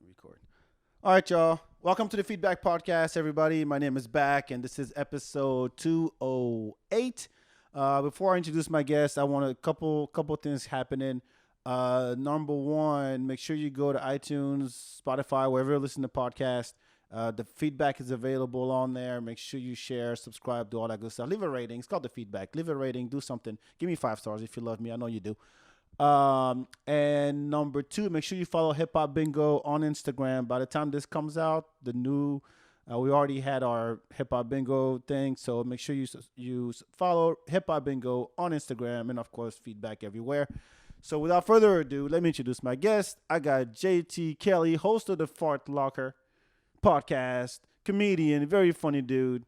Record. All right, y'all. Welcome to the FeedBak podcast, everybody. My name is Back, and this is episode 208. Before I introduce my guest, I want a couple things happening. Number one, make sure you go to iTunes, Spotify, wherever you listen to podcasts. The FeedBak is available on there. Make sure you share, subscribe, do all that good stuff. Leave a rating. It's called the FeedBak. Leave a rating. Do something. Give me 5 stars if you love me. I know you do. And number two, make sure you follow Hip Hop Bingo on Instagram. By the time this comes out, the new, we already had our Hip Hop Bingo thing. So make sure you follow Hip Hop Bingo on Instagram and, of course, FeedBak everywhere. So without further ado, let me introduce my guest. I got JT Kelley, host of the Fart Locker podcast, comedian, very funny dude.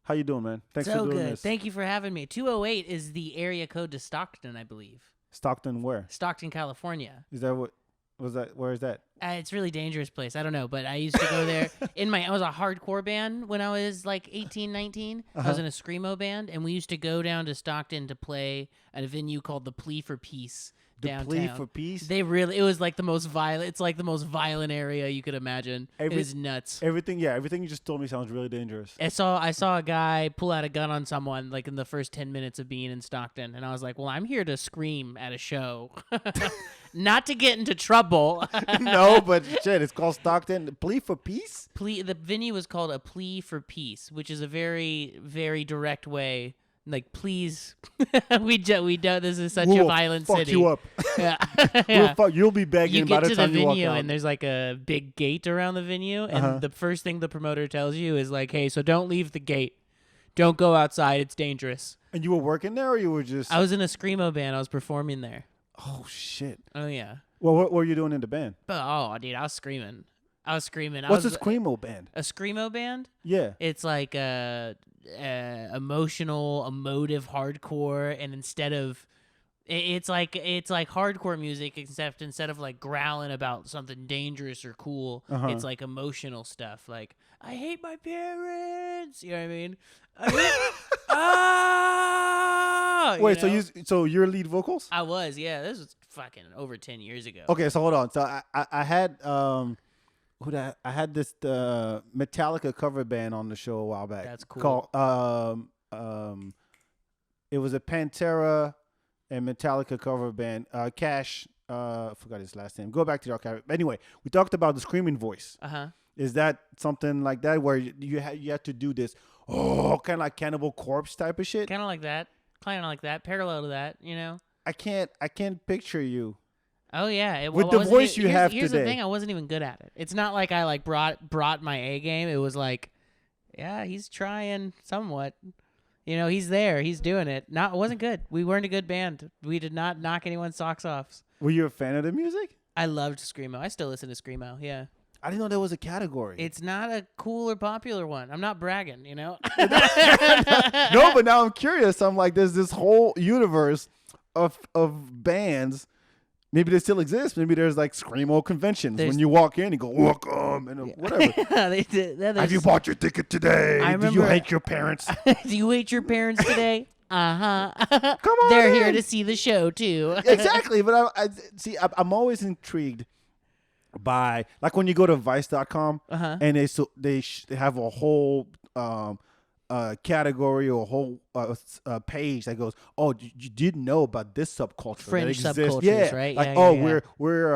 How you doing, man? Thanks for doing good. this. Thank you for having me. 208 is the area code to Stockton, I believe. Stockton, where? Stockton, California. Is that what? Was that? Where is that? It's a really dangerous place. I don't know, but I used to go there. I was a hardcore band when I was like 18, 19. I was in a screamo band, and we used to go down to Stockton to play at a venue called the Plea for Peace. Downtown. Plea for Peace? It was like the most violent. It's like the most violent area you could imagine. It is nuts. Everything you just told me sounds really dangerous. I saw a guy pull out a gun on someone like in the first 10 minutes of being in Stockton, and I was like, well, I'm here to scream at a show, not to get into trouble. No, but shit, it's called Stockton. Plea for Peace? The venue was called a Plea for Peace, which is a very, very direct way. Like, please, we don't. This is such a violent fuck city. You up. Yeah. You'll be begging you by get the to time the you walk venue out. and there's like a big gate around the venue, and the first thing the promoter tells you is like, hey, so don't leave the gate, don't go outside, it's dangerous. And you were working there, or you were just? I was in a screamo band. I was performing there. Oh shit. Oh yeah. Well, what were you doing in the band? Oh dude, I was screaming. What's a screamo band? A screamo band? Yeah. It's like emotional, emotive hardcore, and instead of it's like hardcore music, except instead of like growling about something dangerous or cool, it's like emotional stuff. Like, I hate my parents. You know what I mean? Wait, so you're lead vocals? I was, yeah. This was fucking over 10 years ago. Okay, so hold on. So I had I had this Metallica cover band on the show a while back. That's cool. Called it was a Pantera and Metallica cover band. Cash, I forgot his last name. Go back to the archive. Anyway, we talked about the screaming voice. Is that something like that where you had to do this? Oh, kind of like Cannibal Corpse type of shit. Kind of like that. Parallel to that. You know. I can't picture you. Oh yeah, with the voice you have today. Here's the thing: I wasn't even good at it. It's not like I like brought my A game. It was like, yeah, he's trying somewhat. You know, he's there. He's doing it. It wasn't good. We weren't a good band. We did not knock anyone's socks off. Were you a fan of the music? I loved screamo. I still listen to screamo. Yeah. I didn't know there was a category. It's not a cool or popular one. I'm not bragging, you know? No, but now I'm curious. I'm like, there's this whole universe of bands. Maybe they still exist. Maybe there's like screamo conventions. When you walk in, you go, welcome, and whatever. Have you bought your ticket today? Do you hate your parents? Do you hate your parents today? Come on They're in. here to see the show, too. Exactly. But I'm always intrigued by, like, when you go to Vice.com and they have a whole category or a whole page that goes, oh, you didn't know about this subculture. Fringe that exists. subcultures, yeah. right? Like, we're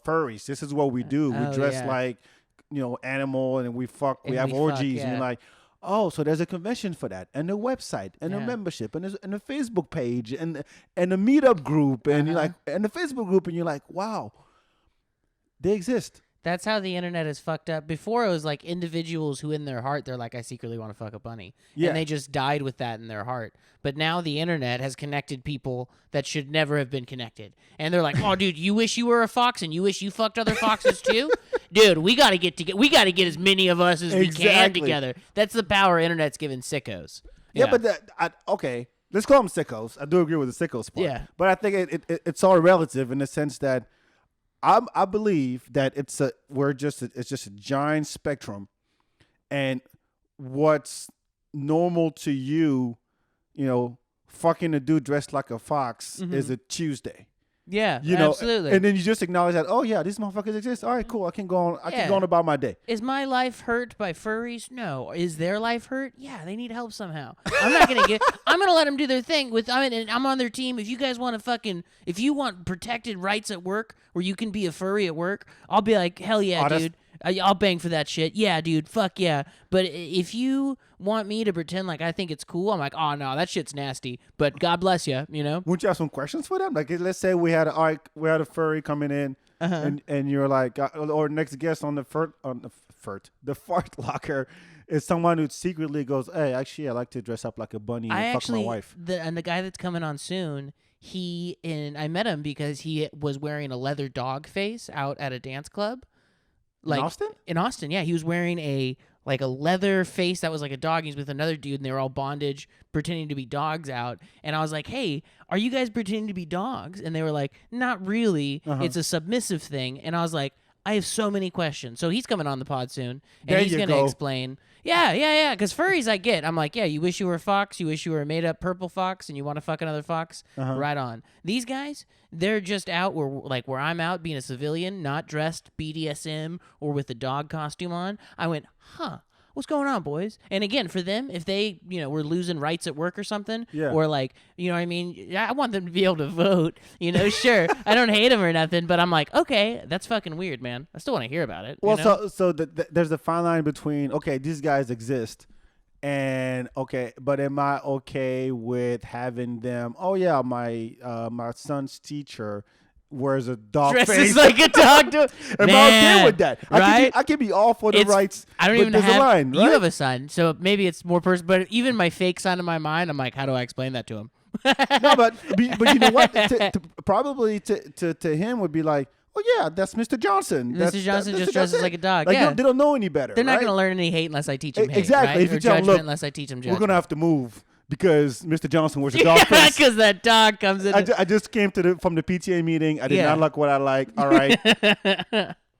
furries. This is what we do. We dress like, animal, and we fuck. We have orgies, and you're like, oh, so there's a convention for that, and a website, and a membership, and a Facebook page, and a meetup group, and you're like, and a Facebook group, and you're like, wow, they exist. That's how the internet is fucked up. Before, it was like individuals who in their heart, they're like, I secretly want to fuck a bunny. Yeah. And they just died with that in their heart. But now the internet has connected people that should never have been connected. And they're like, oh, dude, you wish you were a fox and you wish you fucked other foxes too? Dude, we got to get as many of us as we can together. That's the power internet's giving sickos. Yeah, but okay, let's call them sickos. I do agree with the sickos part. Yeah. But I think it's all relative in the sense that I believe that it's just a giant spectrum, and what's normal to you, fucking a dude dressed like a fox is a Tuesday. Yeah, you know, absolutely. and then you just acknowledge that, oh yeah, these motherfuckers exist. All right, cool. I can go on. I can go on about my day. Is my life hurt by furries? No. Is their life hurt? Yeah, they need help somehow. I'm not gonna I'm gonna let them do their thing. I'm on their team. If you guys want if you want protected rights at work where you can be a furry at work, I'll be like, hell yeah, dude. I'll bang for that shit. Yeah, dude. Fuck yeah. But if you want me to pretend like I think it's cool, I'm like, oh no, that shit's nasty. But God bless you. You know. Wouldn't you have some questions for them? Like, let's say we had a furry coming in, and you're like, or next guest on the fart locker is someone who secretly goes, hey, actually, I like to dress up like a bunny and fuck my wife. And the guy that's coming on soon, I met him because he was wearing a leather dog face out at a dance club. Like, in Austin? In Austin, yeah. He was wearing a leather face that was like a dog. He's with another dude, and they were all bondage, pretending to be dogs out. And I was like, hey, are you guys pretending to be dogs? And they were like, not really. It's a submissive thing. And I was like, I have so many questions. So he's coming on the pod soon, and he's going to explain. Yeah. Because furries, I get. I'm like, yeah, you wish you were a fox. You wish you were a made-up purple fox, and you want to fuck another fox. Right on. These guys, they're just out where I'm out being a civilian, not dressed BDSM or with a dog costume on. I went, what's going on, boys? And again, for them, if they, were losing rights at work or something, or like, you know what I mean? I want them to be able to vote, sure. I don't hate them or nothing, but I'm like, okay, that's fucking weird, man. I still want to hear about it. Well, so there's a fine line between, okay, these guys exist, and okay, but am I okay with having them, oh yeah, my son's teacher wears a dog face. Dresses like a dog. Am I okay with that? Right? I can be all for the rights. I don't even have. A line, right? You have a son, so maybe it's more personal. But even my fake son in my mind, I'm like, how do I explain that to him? No, but you know what? Probably to him would be like, oh yeah, that's Mr. Johnson. Mr. Johnson just dresses like a dog. Like, yeah, they don't know any better. They're not going to learn any hate unless I teach them hate. Exactly. Right? If you or tell them, judgment look, unless I teach them judgment. We're gonna have to move because Mr. Johnson wears a dog face. Because that dog comes in. I just came from the PTA meeting. I did not like what I like. All right.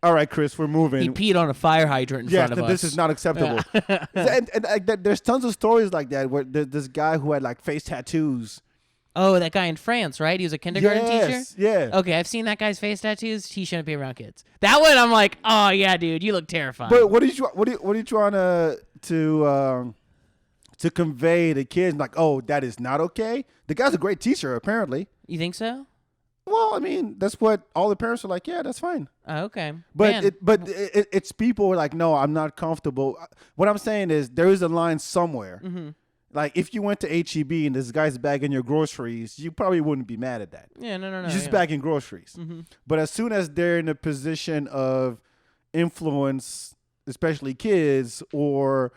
All right, Chris, we're moving. He peed on a fire hydrant in front of us. This is not acceptable. and there's tons of stories like that where this guy who had like face tattoos. Oh, that guy in France, right? He was a kindergarten teacher? Yeah. Okay, I've seen that guy's face tattoos. He shouldn't be around kids. That one, I'm like, oh yeah, dude, you look terrifying. But what are you trying to convey to kids? Like, oh, that is not okay. The guy's a great teacher, apparently. You think so? Well, I mean, that's what all the parents are like. Yeah, that's fine. Oh, okay. But it's people who are like, no, I'm not comfortable. What I'm saying is there is a line somewhere. Mm-hmm. Like, if you went to H-E-B and this guy's bagging your groceries, you probably wouldn't be mad at that. Yeah, no. You're just bagging groceries. Mm-hmm. But as soon as they're in a position of influence, especially kids, or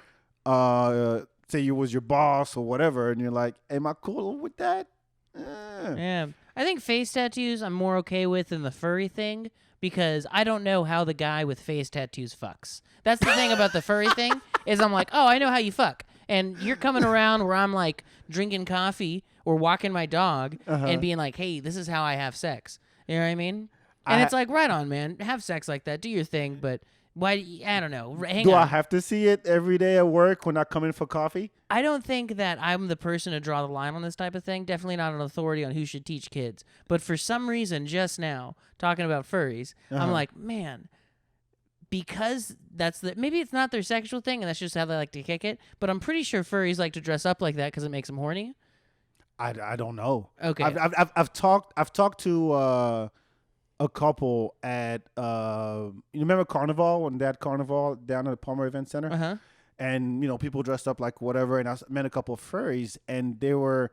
say you was your boss or whatever, and you're like, am I cool with that? Yeah. I think face tattoos I'm more okay with than the furry thing because I don't know how the guy with face tattoos fucks. That's the thing about the furry thing is I'm like, oh, I know how you fuck. And you're coming around where I'm like drinking coffee or walking my dog and being like, hey, this is how I have sex. You know what I mean? And it's like, right on, man. Have sex like that. Do your thing. But why? I don't know. Do I have to see it every day at work when I come in for coffee? I don't think that I'm the person to draw the line on this type of thing. Definitely not an authority on who should teach kids. But for some reason, just now, talking about furries, I'm like, man, because maybe it's not their sexual thing and that's just how they like to kick it, but I'm pretty sure furries like to dress up like that because it makes them horny. I don't know. Okay. I've talked to a couple at you remember Carnival when they had Carnival down at the Palmer Event Center? And people dressed up like whatever, and I met a couple of furries and they were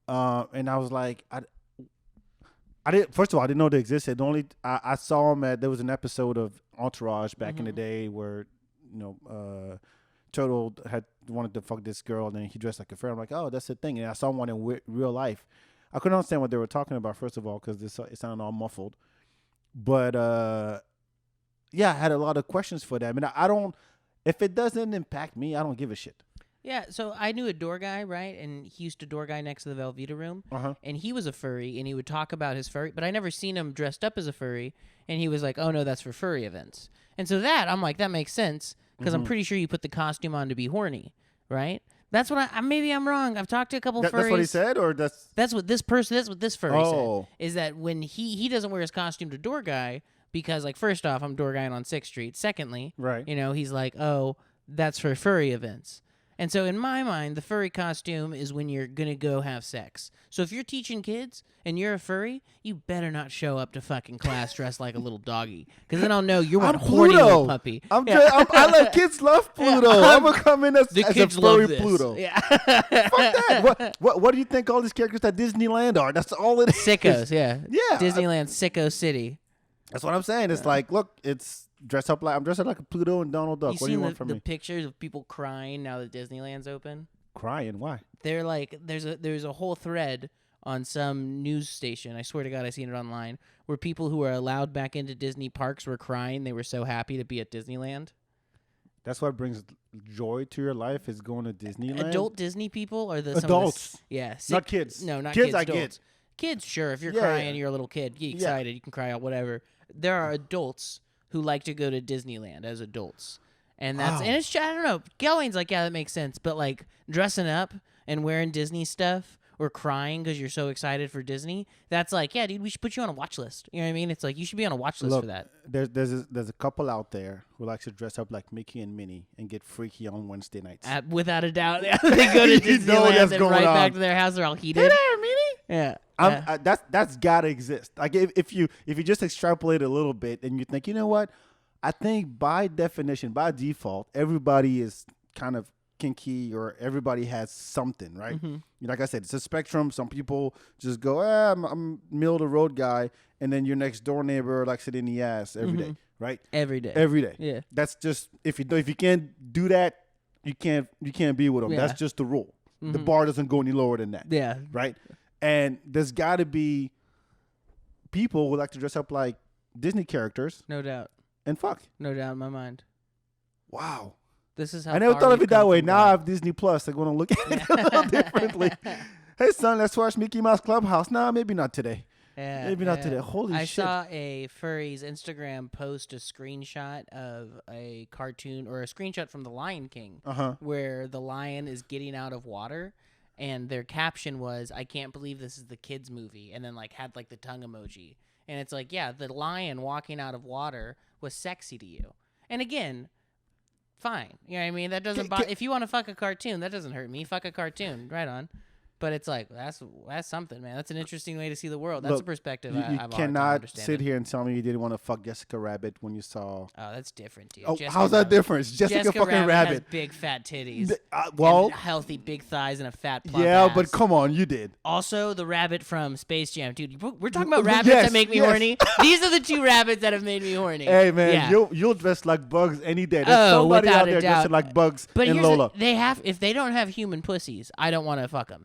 and I was like, first of all, I didn't know they existed. I saw them there was an episode of Entourage back in the day where, Turtle had wanted to fuck this girl and then he dressed like a furry. I'm like, oh, that's the thing. And I saw one in real life. I couldn't understand what they were talking about, first of all, because it sounded all muffled. But, I had a lot of questions for them. And if it doesn't impact me, I don't give a shit. Yeah, so I knew a door guy, right? And he used to door guy next to the Velveeta room. And he was a furry, and he would talk about his furry, but I never seen him dressed up as a furry. And he was like, oh, no, that's for furry events. And so I'm like, that makes sense, because I'm pretty sure you put the costume on to be horny, right? That's what maybe I'm wrong. I've talked to a couple furries. That's what he said, or that's what this furry Oh. said. Is that when he doesn't wear his costume to door guy because, like, first off, I'm door guying on 6th Street. Secondly, Right. he's like, oh, that's for furry events. And so in my mind, the furry costume is when you're going to go have sex. So if you're teaching kids and you're a furry, you better not show up to fucking class dressed like a little doggy. Because then I'll know you're one horny little puppy. I let kids love Pluto. I'm going to come in as a furry Pluto. Yeah. Fuck that. What do you think all these characters at Disneyland are? That's all it is. Sickos, yeah. Yeah. Disneyland Sicko City. That's what I'm saying. It's like, look, I'm dressed up like a Pluto and Donald Duck. What do you want from me? The pictures of people crying now that Disneyland's open? Crying? Why? They're like, there's a whole thread on some news station. I swear to God, I seen it online where people who are allowed back into Disney parks were crying. They were so happy to be at Disneyland. That's what brings joy to your life is going to Disneyland. Adult Disney people are the adults. Not kids. No, not kids. kids. I adults. get. Kids, sure. If you're crying, you're a little kid. Get excited. You can cry out, whatever. There are adults who like to go to Disneyland as adults. And that's and it's, I don't know, going's like, yeah, that makes sense. But like dressing up and wearing Disney stuff or crying because you're so excited for Disney, that's like, yeah, dude, we should put you on a watch list. You know what I mean? It's like you should be on a watch list for that. There's a couple out there who likes to dress up like Mickey and Minnie and get freaky on Wednesday nights. Without a doubt, they go to Disneyland and right back to their house. They're all heated. Hey there, Minnie. Yeah. That's gotta exist. Like if you just extrapolate a little bit and you think, you know what, I think by definition, by default, everybody is kind of kinky or everybody has something, right? Mm-hmm. Like I said, it's a spectrum. Some people just go, I'm a middle of the road guy, and then your next door neighbor likes it in the ass every day, right? Every day. Every day. Yeah. That's just if you can't do that, you can't be with them. Yeah. That's just the rule. The bar doesn't go any lower than that. Yeah. Right? And there's got to be people who like to dress up like Disney characters. No doubt. And fuck. No doubt in my mind. Wow. This is how I never thought of it that way. Now God. I have Disney Plus. I'm going to look at it a little differently. Hey, son, let's watch Mickey Mouse Clubhouse. Nah, maybe not today. Yeah, maybe not today. Holy I shit. saw a furry's Instagram post a screenshot of a cartoon or a screenshot from The Lion King where the lion is getting out of water. And their caption was, I can't believe this is the kids' movie. And then like had like the tongue emoji. And it's like, yeah, the lion walking out of water was sexy to you. And again, fine. You know what I mean? That doesn't bother. If you want to fuck a cartoon, that doesn't hurt me. Fuck a cartoon. Right on. But it's like, that's something, man. That's an interesting way to see the world. That's a perspective you I've cannot sit here and tell me you didn't want to fuck Jessica Rabbit when you saw... Oh, that's different, dude. Oh, how's that different? Jessica fucking Rabbit has big fat titties. Well... and healthy big thighs and a fat plump Yeah, ass. but come on, you did. Also, the rabbit from Space Jam. Dude, we're talking about rabbits that make me horny. These are the two rabbits that have made me horny. Hey, man, yeah. you'll dress like Bugs any day. There's somebody out there dressing like Bugs and Lola. If they don't have human pussies, I don't want to fuck them.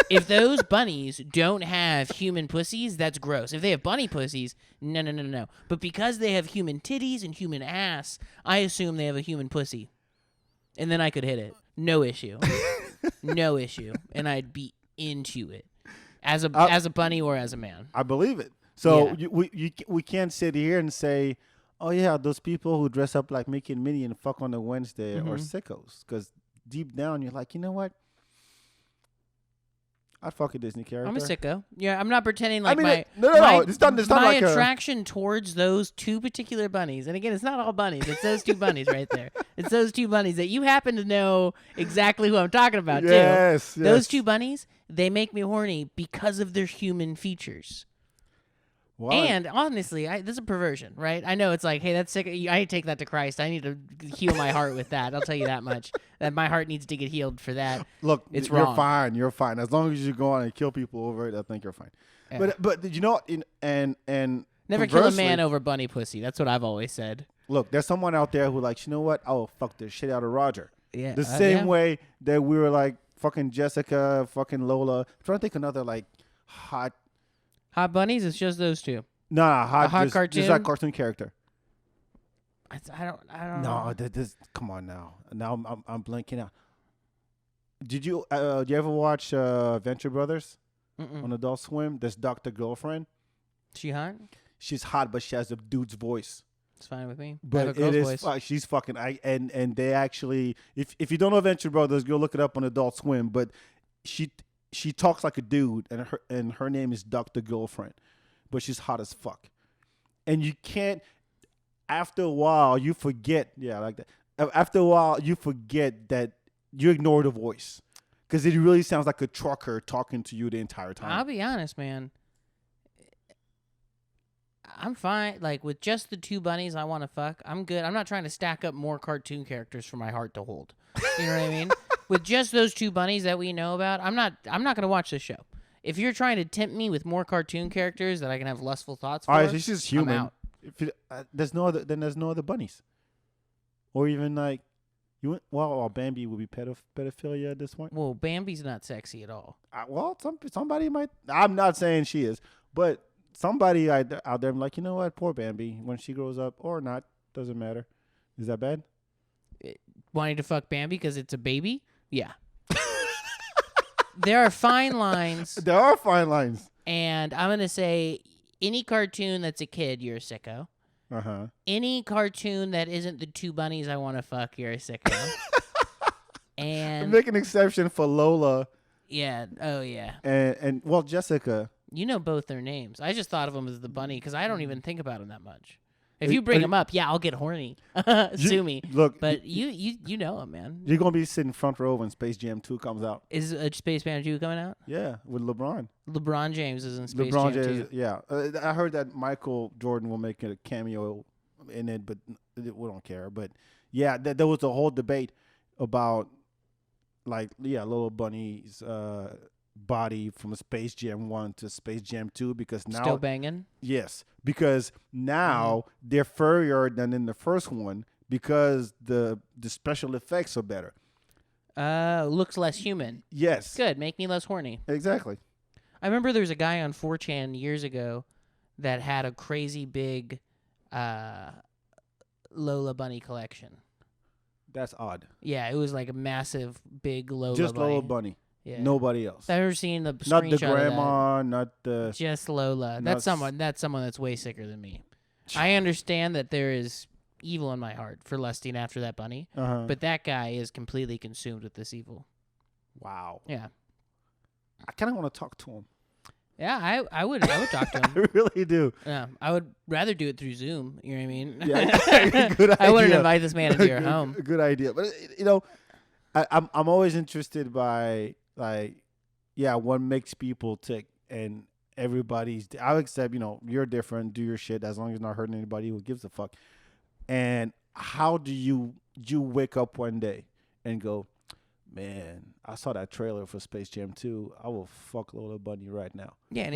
If those bunnies don't have human pussies, that's gross. If they have bunny pussies, no. But because they have human titties and human ass, I assume they have a human pussy. And then I could hit it. No issue. No issue. And I'd be into it. As a bunny or as a man. I believe it. So we can't sit here and say, oh, yeah, those people who dress up like Mickey and Minnie and fuck on a Wednesday are sickos. Because deep down, you're like, you know what? I'd fuck a Disney character. I'm a sicko. Yeah, I'm not pretending like no. It's not my like attraction towards those two particular bunnies. And again, it's not all bunnies. It's those two bunnies right there. It's those two bunnies that you happen to know exactly who I'm talking about, too. Yes. Those two bunnies, they make me horny because of their human features. Why? And honestly, this is a perversion, right? I know it's like, hey, that's sick. I need to take that to Christ. I need to heal my heart with that. I'll tell you that much. That my heart needs to get healed for that. Look, it's you're wrong. fine. You're fine. As long as you go on and kill people over it, I think you're fine. Yeah. But you know, and never kill a man over bunny pussy. That's what I've always said. Look, there's someone out there who like, you know what? Oh, fuck the shit out of Roger. Yeah. The same way that we were like fucking Jessica, fucking Lola. I'm trying to think another like hot bunnies. It's just those two. Nah, hot cartoon. Just like cartoon character. I don't. No, this. Come on now. Now I'm blanking out. Did you ever watch Venture Brothers on Adult Swim? This Dr. Girlfriend. She hot? She's hot, but she has a dude's voice. It's fine with me. I But have a girl's voice. she's fucking. And they actually, if you don't know Venture Brothers, go look it up on Adult Swim. But she talks like a dude, and her name is Dr. Girlfriend, but she's hot as fuck. And you can't. After a while, you forget. Yeah, I like that. After a while, you forget that you ignore the voice because it really sounds like a trucker talking to you the entire time. I'll be honest, man. I'm fine. Like, with just the 2 bunnies I want to fuck, I'm good. I'm not trying to stack up more cartoon characters for my heart to hold. You know what I mean? With just those 2 bunnies that we know about, I'm not going to watch this show. If you're trying to tempt me with more cartoon characters that I can have lustful thoughts for, all right, she's just human. I'm out. If there's no other bunnies, or even like Bambi would be pedophilia at this point. Well, Bambi's not sexy at all. Somebody might. I'm not saying she is, but somebody out there, I'm like, you know what, poor Bambi. When she grows up or not, doesn't matter. Is that bad? Wanting to fuck Bambi because it's a baby? Yeah. There are fine lines. There are fine lines. And I'm going to say any cartoon that's a kid, you're a sicko. Uh-huh. Any cartoon that isn't the 2 bunnies I want to fuck, you're a sicko. And make an exception for Lola. Yeah. Oh, yeah. And Jessica. You know both their names. I just thought of them as the bunny because I don't even think about them that much. If you bring them up, yeah, I'll get horny. Sue me. Look, but you know them, man. You're gonna be sitting front row when Space Jam 2 comes out. Is Space Jam 2 coming out? Yeah, with LeBron. LeBron James is in Space Jam 2. Yeah. I heard that Michael Jordan will make a cameo in it, but we don't care. But yeah, there was a whole debate about Little Bunny's body from Space Jam 1 to Space Jam 2 because now still banging. Yes, because now they're furrier than in the first one because the special effects are better. Looks less human. Yes. Good. Make me less horny. Exactly. I remember there was a guy on 4chan years ago that had a crazy big Lola Bunny collection. That's odd. Yeah, it was like a massive, big Lola Just Bunny. Lola Bunny. Yeah. Nobody else. I've ever seen the Not screenshot the grandma, not the... of that. Just Lola. That's someone that's way sicker than me. I understand that there is evil in my heart for lusting after that bunny, but that guy is completely consumed with this evil. Wow. Yeah. I kind of want to talk to him. Yeah, I would talk to him. I really do. Yeah, I would rather do it through Zoom. You know what I mean? Yeah, good idea. I wouldn't invite this man into your home. Good idea. But I'm always interested by what makes people tick, and everybody's. I'll accept you're different. Do your shit as long as you're not hurting anybody. Who gives a fuck? And how do you wake up one day and go, man, I saw that trailer for Space Jam 2. I will fuck Lola Bunny right now. Yeah,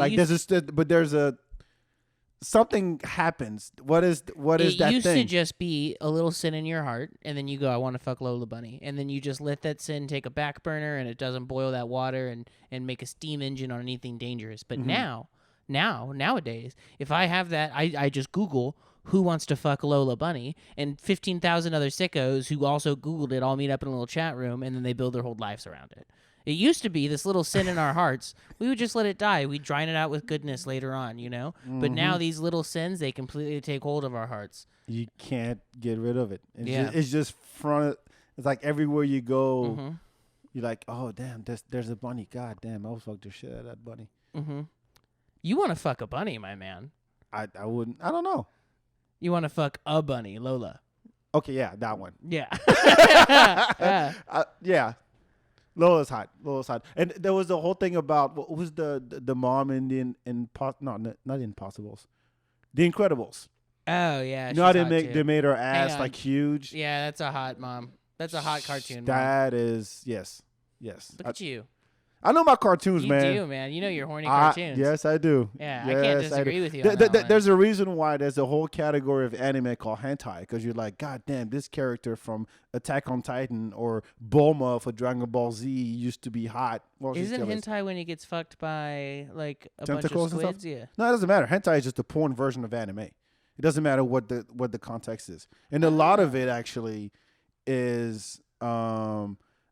something happens. What is that thing? It used to just be a little sin in your heart, and then you go, I want to fuck Lola Bunny. And then you just let that sin take a back burner, and it doesn't boil that water and make a steam engine on anything dangerous. But nowadays, if I have that, I just Google who wants to fuck Lola Bunny, and 15,000 other sickos who also Googled it all meet up in a little chat room, and then they build their whole lives around it. It used to be this little sin in our hearts. We would just let it die. We'd drain it out with goodness later on, But now these little sins, they completely take hold of our hearts. You can't get rid of it. It's just front. It's like everywhere you go, you're like, oh, damn, there's a bunny. God damn, I'll fuck the shit out of that bunny. Mm-hmm. You want to fuck a bunny, my man. I wouldn't. I don't know. You want to fuck a bunny, Lola. Okay, yeah, that one. Yeah. Yeah. Lola's hot. And there was the whole thing about what was the mom in not Impossibles, The Incredibles. Oh yeah. They made her ass like huge. Yeah, that's a hot mom. That's a hot cartoon. That is yes. Look at you. I know my cartoons, man. You do, man. You know your horny cartoons. Yes, I do. Yeah, yes, I can't disagree with you. There's a reason why there's a whole category of anime called hentai, because you're like, God damn, this character from Attack on Titan or Bulma for Dragon Ball Z used to be hot. Well, isn't hentai when he gets fucked by like a tentacles bunch of squids? Yeah. No, it doesn't matter. Hentai is just a porn version of anime. It doesn't matter what the context is, and a lot of it actually is.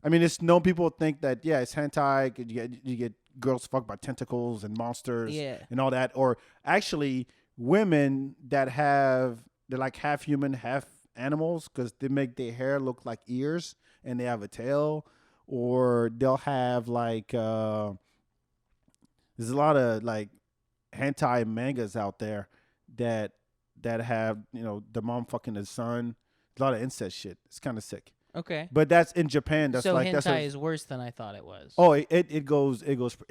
I mean, it's known. People think that it's hentai. You get girls fucked by tentacles and monsters and all that, or actually women that have they're like half human, half animals because they make their hair look like ears and they have a tail, or they'll have like there's a lot of like hentai mangas out there that have the mom fucking the son. A lot of incest shit. It's kind of sick. Okay. But that's in Japan. That's so like hentai is worse than I thought it was. Oh, it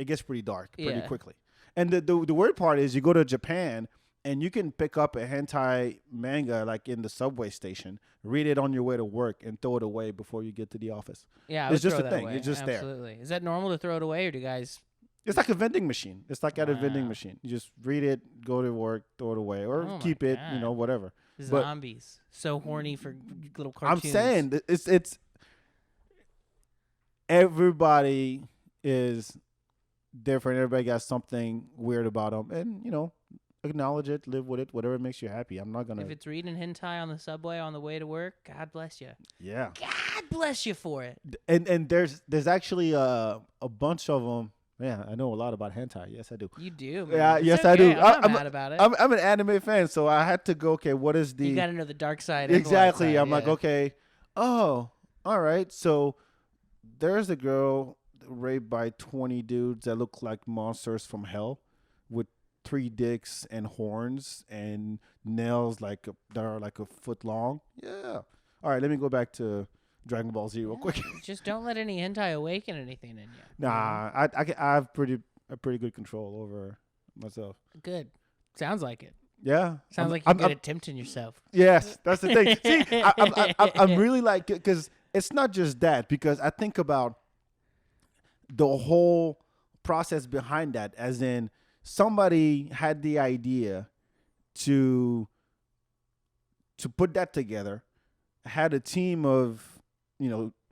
gets pretty dark pretty quickly. And the weird part is you go to Japan and you can pick up a hentai manga like in the subway station, read it on your way to work, and throw it away before you get to the office. Yeah, it's just a thing. Away. It's just Absolutely. Is that normal to throw it away, or do guys? It's like a vending machine. It's like at a vending machine. You just read it, go to work, throw it away, or keep it. Whatever. Zombies, so horny for little cartoons. I'm saying it's everybody is different. Everybody got something weird about them, and acknowledge it, live with it, whatever makes you happy. I'm not gonna. If it's reading hentai on the subway on the way to work, God bless you. Yeah. God bless you for it. And there's actually a bunch of them. Yeah, I know a lot about hentai. Yes, I do. You do. Man. Yeah, it's yes, okay. I do. I'm not mad about it. I'm an anime fan, so I had to go. Okay, what is the? You got to know the dark side. Exactly. And the light side, I'm like, okay. Oh, all right. So there's a girl raped by 20 dudes that look like monsters from hell, with 3 dicks and horns and nails that are like a foot long. Yeah. All right. Let me go back to Dragon Ball Z real quick. Just don't let any hentai awaken anything in you. Nah, I have pretty good control over myself. Good. Sounds like it. Yeah. Sounds like you're good at tempting yourself. Yes, that's the thing. See, I'm really like, because it's not just that, because I think about the whole process behind that, as in somebody had the idea to put that together, had a team of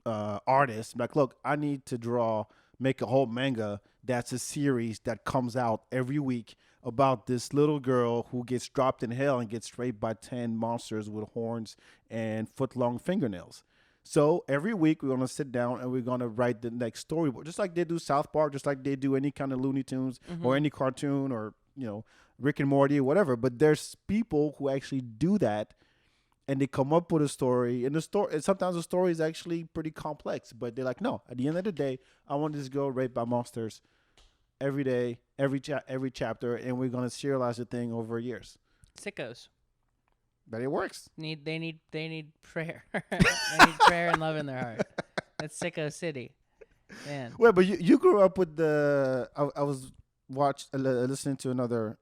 artists like, look, I need to make a whole manga that's a series that comes out every week about this little girl who gets dropped in hell and gets raped by 10 monsters with horns and foot-long fingernails. So every week we're going to sit down and we're going to write the next storyboard, just like they do South Park, just like they do any kind of Looney Tunes or any cartoon or, Rick and Morty or whatever. But there's people who actually do that, and they come up with a story. And sometimes the story is actually pretty complex, but they're like, no, at the end of the day, I want this girl raped by monsters every day, every chapter, and we're going to serialize the thing over years. Sickos. But it works. They need prayer. They need prayer and love in their heart. That's Sicko City, man. Well, but you grew up with I was listening to another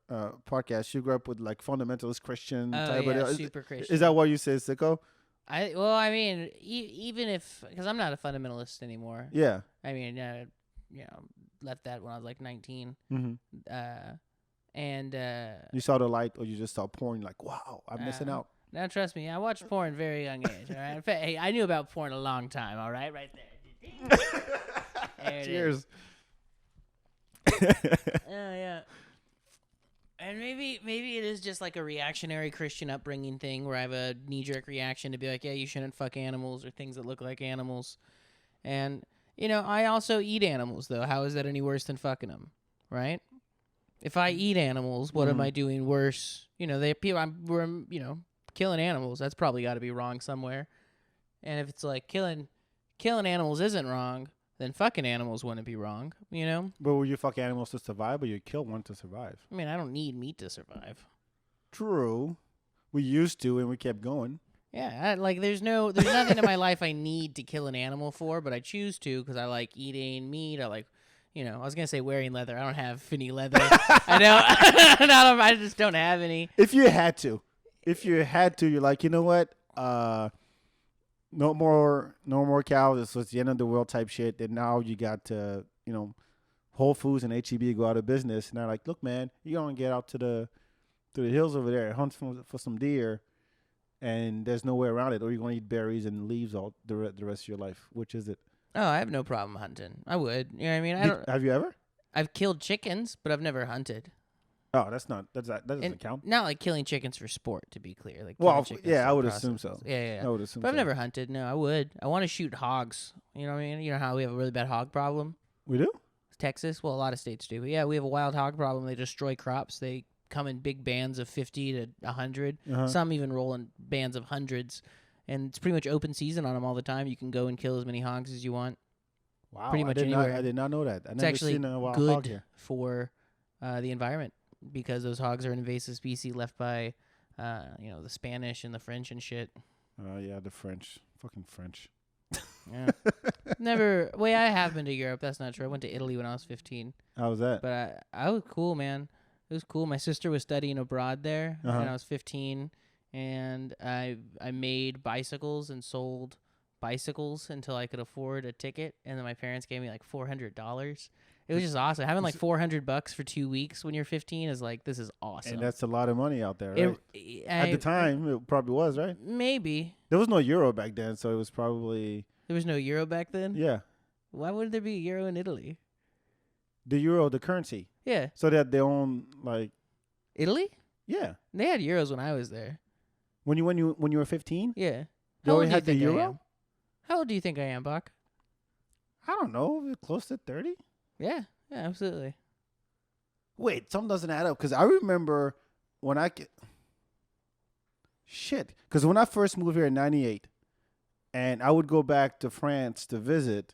podcast. You grew up with like fundamentalist Christian type of super Christian. Is that why you say Sicko? I mean, even if, because I'm not a fundamentalist anymore. Yeah. I mean, left that when I was like 19. Mm-hmm. And you saw the light, or you just saw porn? Like, wow, I'm missing out. Now, trust me, I watched porn very young age. All right, in fact, hey, I knew about porn a long time. All right, right there. There Cheers. Yeah. And maybe it is just like a reactionary Christian upbringing thing where I have a knee-jerk reaction to be like, yeah, you shouldn't fuck animals or things that look like animals. And, I also eat animals, though. How is that any worse than fucking them, right? If I eat animals, what am I doing worse? We're killing animals. That's probably got to be wrong somewhere. And if it's like killing animals isn't wrong, then fucking animals wouldn't be wrong, But will you fuck animals to survive, or you kill one to survive? I mean, I don't need meat to survive. True. We used to, and we kept going. Yeah, there's nothing in my life I need to kill an animal for, but I choose to because I like eating meat. I like, I was gonna say wearing leather. I don't have any leather. I just don't have any. If you had to, you're like, you know what? No more cows. It's the end of the world type shit. And now you got to, Whole Foods and HEB go out of business. And they're like, look, man, you're gonna get out to the hills over there, hunt for some deer, and there's no way around it. Or you're gonna eat berries and leaves all the rest of your life. Which is it? Oh, I have no problem hunting. I would. You know what I mean? Have you ever? I've killed chickens, but I've never hunted. Oh, that doesn't count. Not like killing chickens for sport, to be clear. Like, I would assume so. Yeah. I would assume. But I've never hunted. No, I would. I want to shoot hogs. You know what I mean? You know how we have a really bad hog problem? We do? Texas? Well, a lot of states do. But yeah, we have a wild hog problem. They destroy crops. They come in big bands of 50 to 100. Uh-huh. Some even roll in bands of hundreds. And it's pretty much open season on them all the time. You can go and kill as many hogs as you want. Wow, pretty much anywhere. I did not know that. It's actually good for the environment because those hogs are an invasive species left by, the Spanish and the French and shit. Oh, yeah, the French. Fucking French. Yeah. Never. Well, I have been to Europe. That's not true. I went to Italy when I was 15. How was that? But I was cool, man. It was cool. My sister was studying abroad there when I was 15, and I made bicycles and sold bicycles until I could afford a ticket, and then my parents gave me like $400. It was just awesome. Having like $400 for 2 weeks when you're 15 is like, this is awesome. And that's a lot of money out there, right? At the time, it probably was, right? Maybe. There was no euro back then, so it was probably... There was no euro back then? Yeah. Why would there be a euro in Italy? The euro, the currency. Yeah. So they had their own, like... Italy? Yeah. They had euros when I was there. When you were 15? Yeah. They already had the euro? How old do you think I am, Bach? I don't know. Close to 30? Yeah, absolutely. Wait, something doesn't add up. Because I remember when Because when I first moved here in 98, and I would go back to France to visit,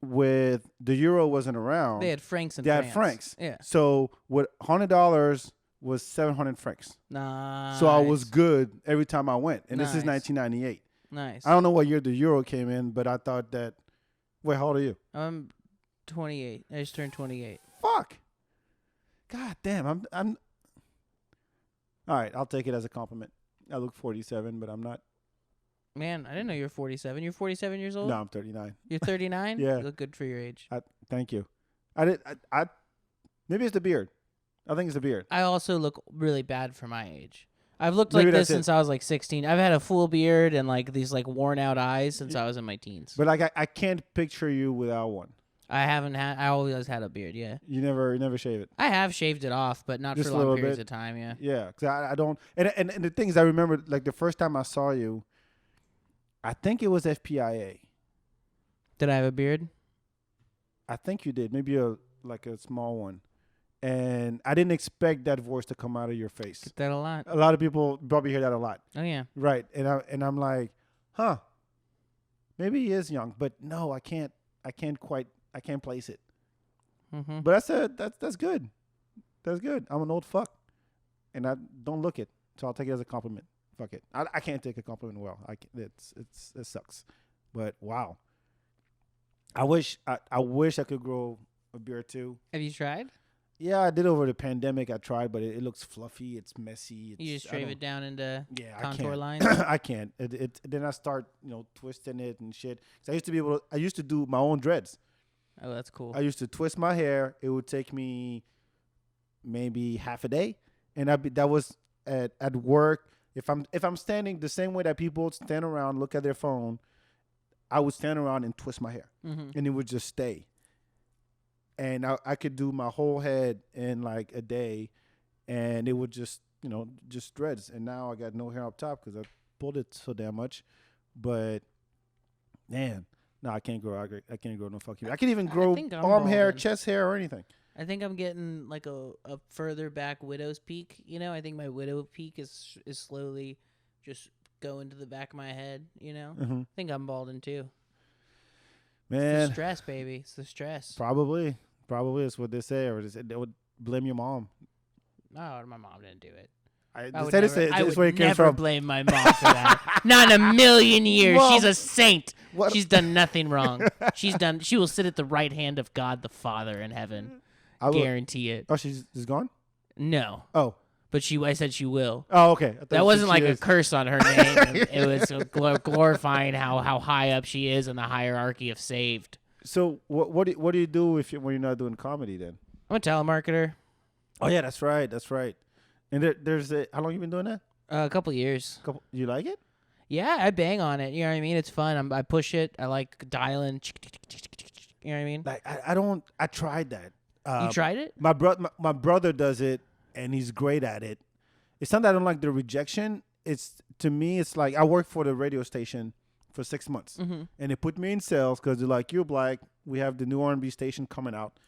with the euro wasn't around. They had francs in France. France. They had francs. Yeah. So with $100 was 700 francs. Nice. So I was good every time I went. And this is Nice. 1998. Nice. I don't know what year the euro came in, but I thought that... Wait, how old are you? I'm 28. I just turned 28. Fuck. God damn, I'm... All right, I'll take it as a compliment. I look 47, but I'm not. Man, I didn't know you were 47. You're 47 years old? No, I'm 39. You're 39? Yeah. You look good for your age. Thank you. Maybe it's the beard. I think it's the beard. I also look really bad for my age. I've looked Maybe like this that's it. since I was like 16. I've had a full beard and like these like worn out eyes since I was in my teens. But like I can't picture you without one. I always had a beard, yeah. You never shave it. I have shaved it off, but not Just for a long little periods bit? of time, yeah. Yeah, because I don't. And the thing is, I remember like the first time I saw you, I think it was FPIA. Did I have a beard? I think you did. Maybe a small one. And I didn't expect that voice to come out of your face. Get that a lot. A lot of people probably hear that a lot. Oh, yeah. Right. And I'm like, huh, maybe he is young, but no, I can't place it. Mm-hmm. But that's good. That's good. I'm an old fuck. And I don't look it. So I'll take it as a compliment. Fuck it. I can't take a compliment well. It sucks. But wow. I wish I could grow a beard too. Have you tried? Yeah, I did over the pandemic. I tried, but it looks fluffy. It's messy. You just shave it down into contour I lines? I can't. Then I start, twisting it and shit. 'Cause I used to do my own dreads. Oh, that's cool. I used to twist my hair. It would take me maybe half a day, and that was at work. If I'm standing the same way that people stand around, look at their phone, I would stand around and twist my hair, and it would just stay. And I could do my whole head in like a day, and it would just dreads. And now I got no hair up top because I pulled it so damn much. But man, no, I can't grow. I can't grow no fucking. I can't even grow arm hair, balding. chest hair, or anything. I think I'm getting like a further back widow's peak. I think my widow peak is slowly just going to the back of my head. I think I'm balding too. Man, it's the stress, baby. It's the stress. Probably is what they say, or they would blame your mom. No, my mom didn't do it. I would never blame my mom for that. Not in a million years. Mom, she's a saint. What? She's done nothing wrong. She will sit at the right hand of God the Father in heaven. I guarantee it. Oh, she's gone? No. Oh. But I said she will. Oh, okay. That wasn't like a curse on her name. It was glorifying how high up she is in the hierarchy of saved. So what do you do when you're not doing comedy then? I'm a telemarketer. Oh yeah, that's right. And there's how long you been doing that? A couple years. You like it? Yeah, I bang on it. You know what I mean? It's fun. I push it. I like dialing. You know what I mean? Like I tried that. You tried it? My brother does it, and he's great at it. It's not that I don't like the rejection. To me, it's like I worked for the radio station for 6 months, and they put me in sales because they're like, "You're black. We have the new R&B station coming out.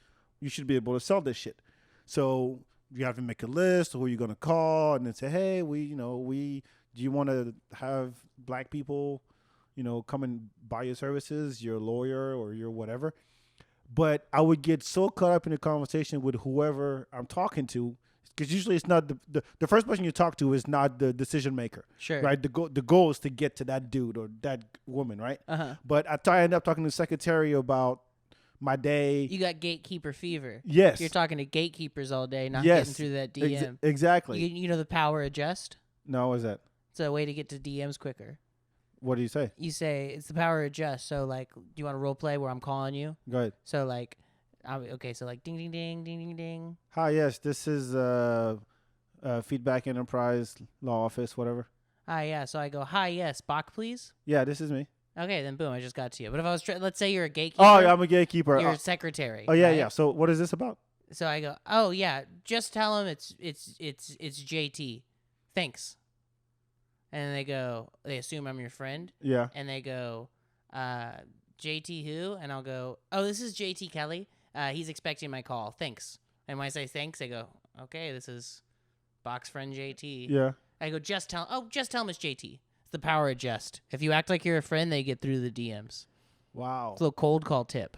You should be able to sell this shit." So you have to make a list of who you're gonna call, and then say, hey, do you want to have black people, come and buy your services, your lawyer or your whatever. But I would get so caught up in the conversation with whoever I'm talking to, because usually it's not the first person you talk to is not the decision maker. Sure. Right. The goal is to get to that dude or that woman. Right. Uh-huh. But I end up talking to the secretary about my day. You got gatekeeper fever. Yes. You're talking to gatekeepers all day, not getting through that DM. Exactly. You know the power adjust? No, what is that? It's a way to get to DMs quicker. What do you say? You say it's the power adjust. So like, do you want to role play where I'm calling you? Go ahead. So like, okay. So like, ding ding ding ding ding ding. Hi, yes, this is FeedBak Enterprise Law Office, whatever. Hi, yeah. So I go, hi, yes, Bach, please. Yeah, this is me. Okay, then boom, I just got to you. But if I was, let's say you're a gatekeeper. Oh, yeah, I'm a gatekeeper. You're a secretary. Oh, yeah, right? yeah. So what is this about? So I go, oh yeah, just tell him it's JT. Thanks. And they assume I'm your friend. Yeah. And they go, JT who? And I'll go, oh, this is JT Kelley. He's expecting my call. Thanks. And when I say thanks, they go, okay, this is Bach's friend JT. Yeah. I go, just tell him it's JT. It's the power of just. If you act like you're a friend, they get through the DMs. Wow. It's a little cold call tip.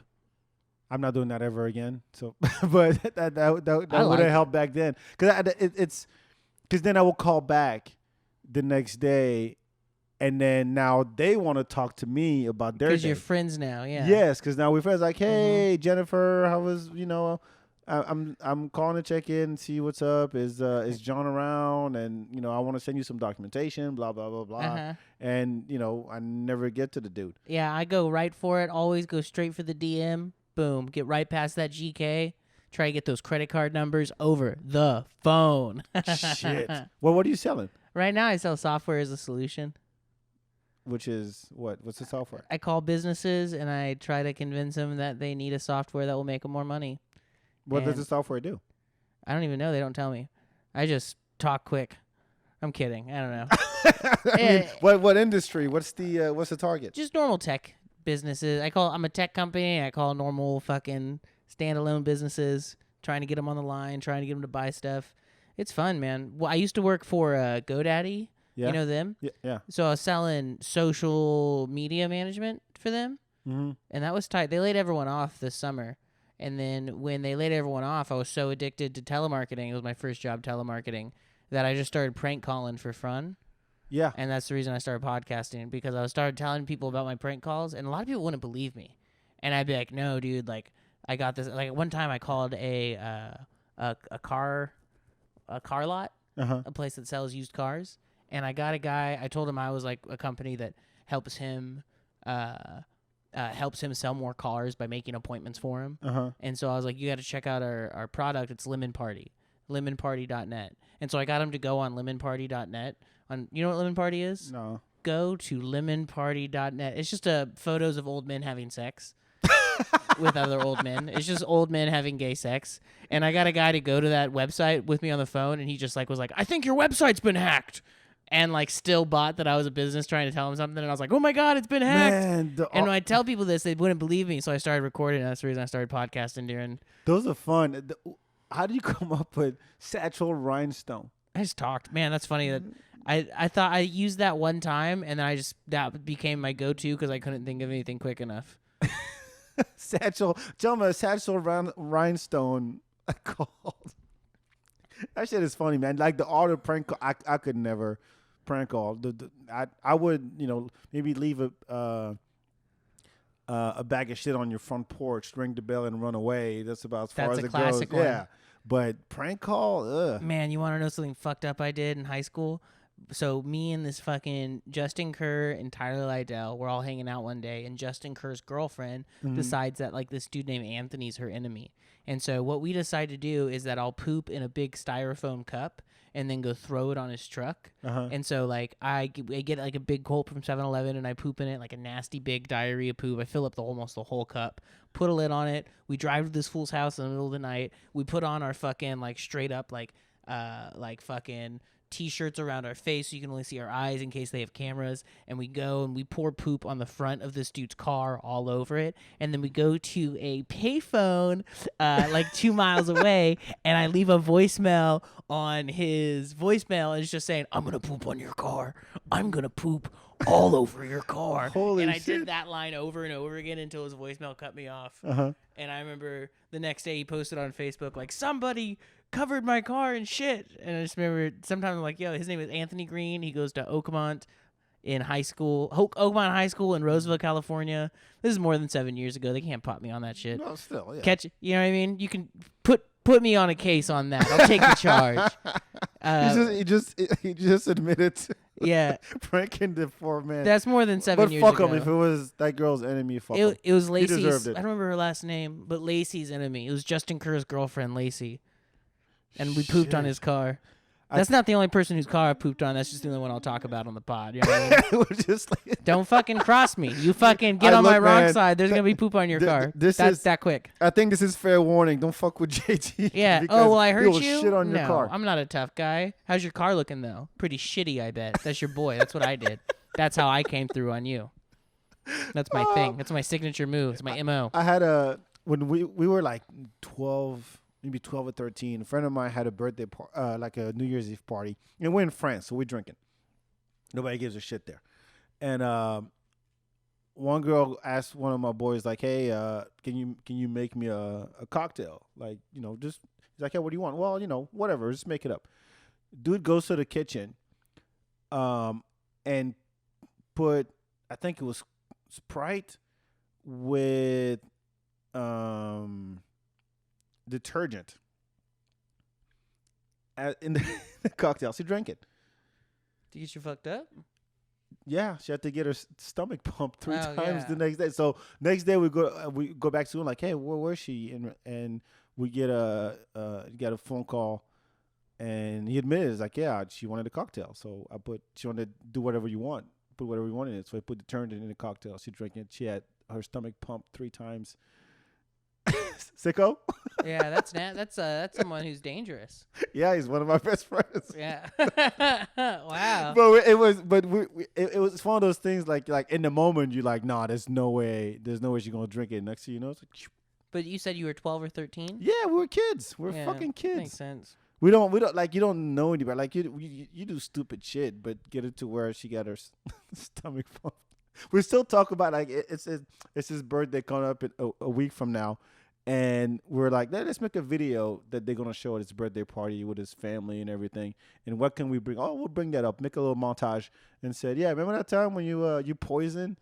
I'm not doing that ever again. So, but that would have helped back then. Because then I will call back the next day, and then now they want to talk to me about their day. Because you're friends now, yeah. Yes, because now we're friends. Like, hey, Jennifer, how was I'm calling to check in and see what's up. Is John around? And I want to send you some documentation. Blah blah blah blah. Uh-huh. And I never get to the dude. Yeah, I go right for it. Always go straight for the DM. Boom, get right past that GK. Try to get those credit card numbers over the phone. Shit. Well, what are you selling? Right now, I sell software as a solution. Which is what? What's the software? I call businesses and I try to convince them that they need a software that will make them more money. What does the software do? I don't even know. They don't tell me. I just talk quick. I'm kidding. I don't know. I mean, what industry? What's the target? Just normal tech businesses. I'm a tech company. I call normal fucking standalone businesses, trying to get them on the line, trying to get them to buy stuff. It's fun, man. Well, I used to work for GoDaddy. Yeah. You know them? Yeah. So I was selling social media management for them, mm-hmm. and that was tight. They laid everyone off this summer, and then when they laid everyone off, I was so addicted to telemarketing. It was my first job, telemarketing, that I just started prank calling for fun. Yeah. And that's the reason I started podcasting, because I started telling people about my prank calls, and a lot of people wouldn't believe me. And I'd be like, no, dude, like, I got this. Like, one time I called a car lot, a place that sells used cars. And I got a guy, I told him I was like a company that helps him sell more cars by making appointments for him. And so I was like, you got to check out our product. It's Lemon Party, lemonparty.net. And so I got him to go on lemonparty.net. You know what Lemon Party is? No. Go to lemonparty.net. It's just photos of old men having sex with other old men. It's just old men having gay sex. And I got a guy to go to that website with me on the phone, and he just was like, I think your website's been hacked. And still bought that I was a business trying to tell him something. And I was like, oh my God, it's been hacked. Man, and when I tell people this, they wouldn't believe me. So I started recording. And that's the reason I started podcasting during. Those are fun. How do you come up with Satchel Rhinestone? I just talked. Man, that's funny that I thought I used that one time, and then that became my go-to because I couldn't think of anything quick enough. Satchel Rhinestone called. That shit is funny, man. Like the auto prank call, I could never prank call. I would, maybe leave a bag of shit on your front porch, ring the bell, and run away. That's about as far as it goes. That's a classic one. Yeah, but prank call, ugh. Man, you want to know something fucked up I did in high school? So me and this fucking Justin Kerr and Tyler Lydell, we're all hanging out one day, and Justin Kerr's girlfriend decides that this dude named Anthony's her enemy. And so what we decide to do is that I'll poop in a big styrofoam cup and then go throw it on his truck. And so I get a big gulp from 7-Eleven and I poop in it, like a nasty big diarrhea poop. I fill up almost the whole cup, put a lid on it. We drive to this fool's house in the middle of the night. We put on our fucking straight up fucking T-shirts around our face so you can only see our eyes in case they have cameras. And we go and we pour poop on the front of this dude's car all over it. And then we go to a payphone like 2 miles away, and I leave a voicemail on his voicemail, and it's just saying, "I'm gonna poop on your car. I'm gonna poop all over your car." Holy and I shit. did that line over and over again until his voicemail cut me off. And I remember the next day he posted on Facebook like, "Somebody covered my car in shit." And I just remember sometimes I'm like, yo, his name is Anthony Green. He goes to Oakmont in high school, Oakmont High School in Roseville, California. This is more than 7 years ago. They can't pop me on that shit. No, still, yeah. Catch, you know what I mean? You can put me on a case on that. I'll take the charge. He just admitted to Yeah. pranking the poor man. That's more than 7 years But ago. fuck him if it was that girl's enemy. Fuck him. It was Lacey's. deserved it. I don't remember her last name, but Lacey's enemy. It was Justin Kerr's girlfriend, Lacey. And we pooped on his car. That's not the only person whose car I pooped on. That's just the only one I'll talk about on the pod. You know what I mean? Just like, Don't fucking cross me. You fucking get on my wrong side. There's going to be poop on your car. That's that quick. I think this is fair warning. Don't fuck with JT. Yeah. Oh, well, I he hurt will you? shit on No, your car. I'm not a tough guy. How's your car looking, though? Pretty shitty, I bet. That's your boy. That's what I did. That's how I came through on you. That's my thing. That's my signature move. It's my MO. I had when we were like 12, maybe 12 or 13, a friend of mine had a birthday like a New Year's Eve party, and we're in France, so we're drinking. Nobody gives a shit there. And one girl asked one of my boys, like, "Hey, can you make me a cocktail? Like, just." He's like, "Hey, what do you want?" "Well, whatever, just make it up." Dude goes to the kitchen, and put, I think it was Sprite with detergent in the cocktail. She drank it. To get you fucked up? Yeah, she had to get her stomach pumped 3 times yeah. the next day. So next day we go back to her like, "Hey, where is she?" And we get a phone call, and he admitted, it's like, yeah, she wanted a cocktail. So she wanted to do whatever you want, put whatever you want in it. So I put detergent in the cocktail. She drank it. She had her stomach pumped 3 times. Sicko? Yeah, that's someone who's dangerous. Yeah, he's one of my best friends. Yeah. Wow. But it was one of those things like in the moment you're like, nah, there's no way she's gonna drink it. Next thing you know, it's like, but you said you were 12 or 13? yeah, we were kids. We're Yeah, fucking kids. Makes sense. We don't like, you don't know anybody. Like you do stupid shit, but get it to where she got her stomach pumped. We still talk about like it's his birthday coming up in a week from now. And we're like, let's make a video that they're going to show at his birthday party with his family and everything. And what can we bring? Oh, we'll bring that up. Make a little montage. And said, yeah, remember that time when you poisoned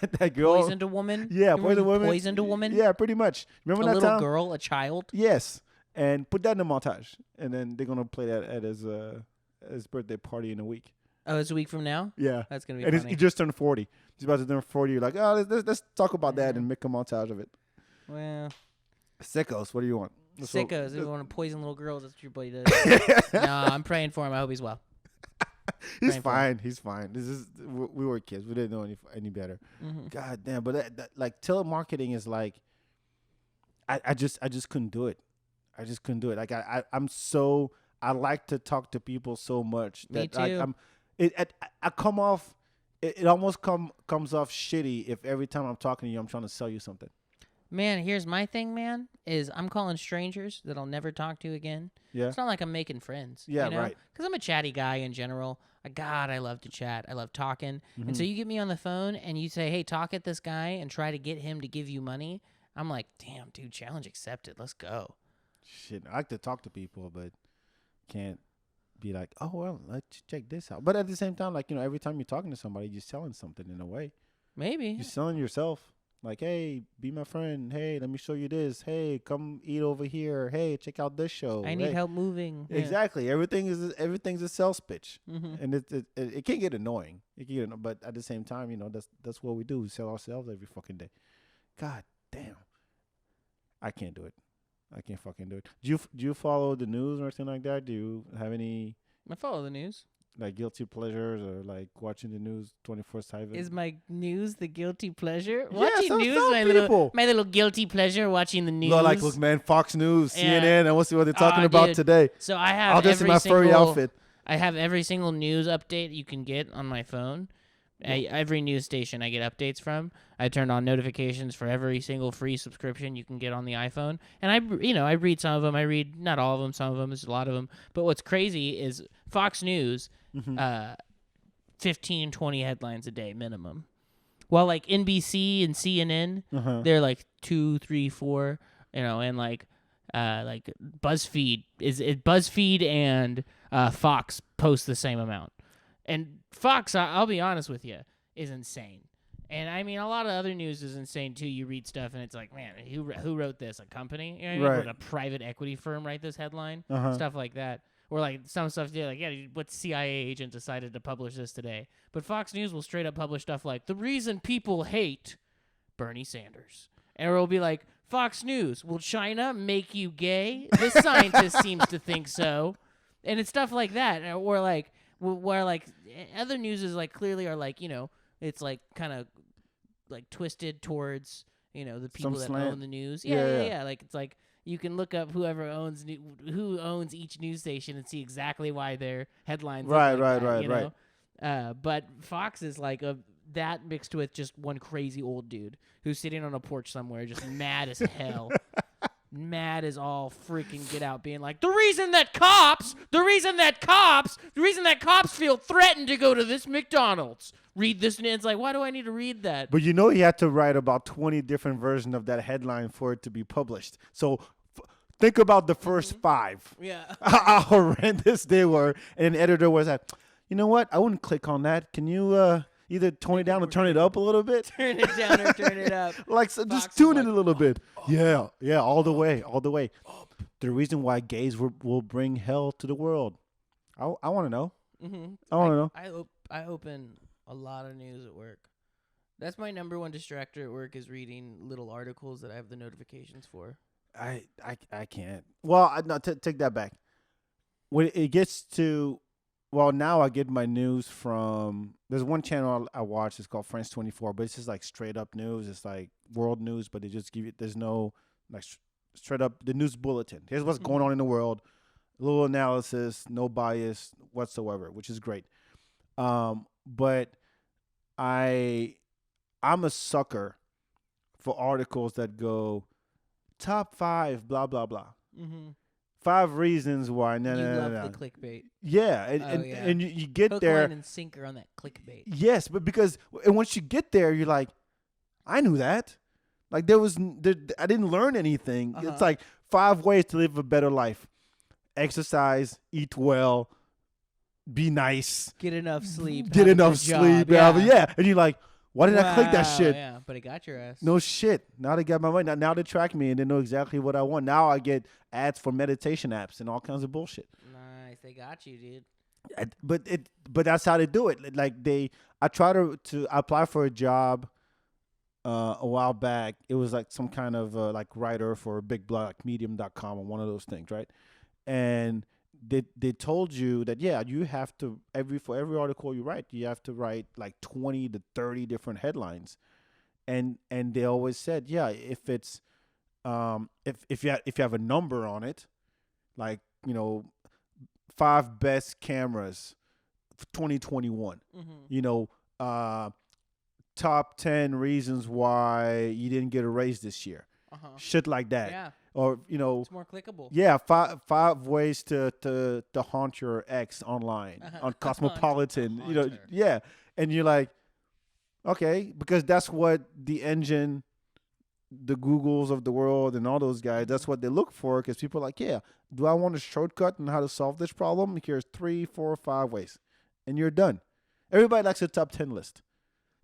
that girl? Poisoned a woman? Yeah, poisoned a woman. Poisoned a woman? Yeah, pretty much. Remember that time? A little girl, a child? Yes. And put that in the montage. And then they're going to play that at his birthday party in a week. Oh, it's a week from now? Yeah. That's going to be and funny. he just turned 40. He's about to turn 40. You're like, oh, let's talk about that and make a montage of it. Well... Sickos, what do you want? Sickos. They want to poison little girls. That's what your boy does. No, I'm praying for him. I hope he's well. He's fine. He's fine. We were kids. We didn't know any better. Mm-hmm. God damn. But that, like, telemarketing is like, I just couldn't do it. I just couldn't do it. Like I like to talk to people so much that Me too. I come off. It almost comes off shitty if every time I'm talking to you, I'm trying to sell you something. Man, here's my thing, man, is I'm calling strangers that I'll never talk to again. Yeah. It's not like I'm making friends. Yeah, you know? right. Because I'm a chatty guy in general. God, I love to chat. I love talking. And so you get me on the phone and you say, hey, talk at this guy and try to get him to give you money. I'm like, damn, dude, challenge accepted. Let's go. Shit, I like to talk to people, but can't be like, oh, well, let's check this out. But at the same time, like, every time you're talking to somebody, you're selling something in a way. Maybe. You're selling yourself. Like, hey, be my friend. Hey, let me show you this. Hey, come eat over here. Hey, check out this show. I need help moving. Exactly. Yeah. Everything's a sales pitch, Mm-hmm. and it can get annoying. But at the same time, that's what we do. We sell ourselves every fucking day. God damn, I can't do it. I can't fucking do it. Do you follow the news or anything like that? Do you have any I follow the news. like guilty pleasures or like watching the news 24/7? Is my news the guilty pleasure? Yeah, Watching some news, people. my little guilty pleasure. Watching the news. No, like, look, man, Fox News, Yeah. CNN. I want to see what they're talking about dude. today. So I have I'll just in my furry outfit. I have every single news update you can get on my phone. Every news station I get updates from. I turned on notifications for every single free subscription you can get on the iPhone. And I read some of them. I read not all of them. Some of them. There's a lot of them. But what's crazy is Fox News, 15, 20 headlines a day minimum. While like NBC and CNN, they're like 2, 3, 4. And like BuzzFeed BuzzFeed and Fox post the same amount. And Fox, I'll be honest with you, is insane. And I mean, a lot of other news is insane too. You read stuff and it's like, man, who wrote this? A company? You know what I mean? Would a private equity firm write this headline? Stuff like that. Or like some stuff, what CIA agent decided to publish this today? But Fox News will straight up publish stuff like, the reason people hate Bernie Sanders. And it'll be like, Fox News, will China make you gay? This scientist seems to think so. And it's stuff like that. Or like, where like other news is like clearly are like, it's like kind of like twisted towards, the people that own the news. Yeah. Like it's like you can look up who owns each news station and see exactly why their headlines. Right. But Fox is like that mixed with just one crazy old dude who's sitting on a porch somewhere, just mad as hell. Mad as all freaking get out, being like, the reason that cops feel threatened to go to this McDonald's. Read this, and it's like, why do I need to read that? But he had to write about 20 different versions of that headline for it to be published. So think about the first 5. Yeah. How horrendous they were. And the editor was like, you know what? I wouldn't click on that. Can you either tone it down or turn it up a little bit? Turn it down or turn it up. Like, so just tune it a little bit. Yeah, all the way. The reason why gays will bring hell to the world. I want to know. I want to know. I open a lot of news at work. That's my number one distractor at work, is reading little articles that I have the notifications for. I can't. Well, take that back. When it gets to, well, now I get my news from, there's one channel I watch. It's called France 24, but it's just like straight up news. It's like world news, but they just give you, there's no like straight up the news bulletin. Here's what's going on in the world. A little analysis, no bias whatsoever, which is great. But I'm a sucker for articles that go top 5 blah blah blah. 5 reasons why. You love the clickbait. Yeah, and you get Hook, there. line, and sinker on that clickbait. Yes, but and once you get there, you're like, I knew that. Like I didn't learn anything. It's like 5 ways to live a better life: exercise, eat well, be nice, get enough sleep, Yeah, and you're like, why did I click that shit? Yeah, but it got your ass. No shit. Now they got my money. Now they track me and they know exactly what I want. Now I get ads for meditation apps and all kinds of bullshit. Nice, they got you, dude. But that's how they do it. Like I tried to apply for a job a while back. It was like some kind of like writer for a big blog, like medium.com or one of those things, right? And they told you that, yeah, you have to, for every article you write, you have to write like 20 to 30 different headlines. And they always said, yeah, if it's if you have a number on it, like, 5 best cameras for 2021, top 10 reasons why you didn't get a raise this year, shit like that. Yeah. Or it's more clickable. Yeah, 5 ways to haunt your ex online on Cosmopolitan. Yeah, and you're like, okay, because that's what the engine, the Googles of the world and all those guys, that's what they look for. Because people are like, yeah, do I want a shortcut on how to solve this problem? Here's 3, 4, 5 ways, and you're done. Everybody likes a top 10 list,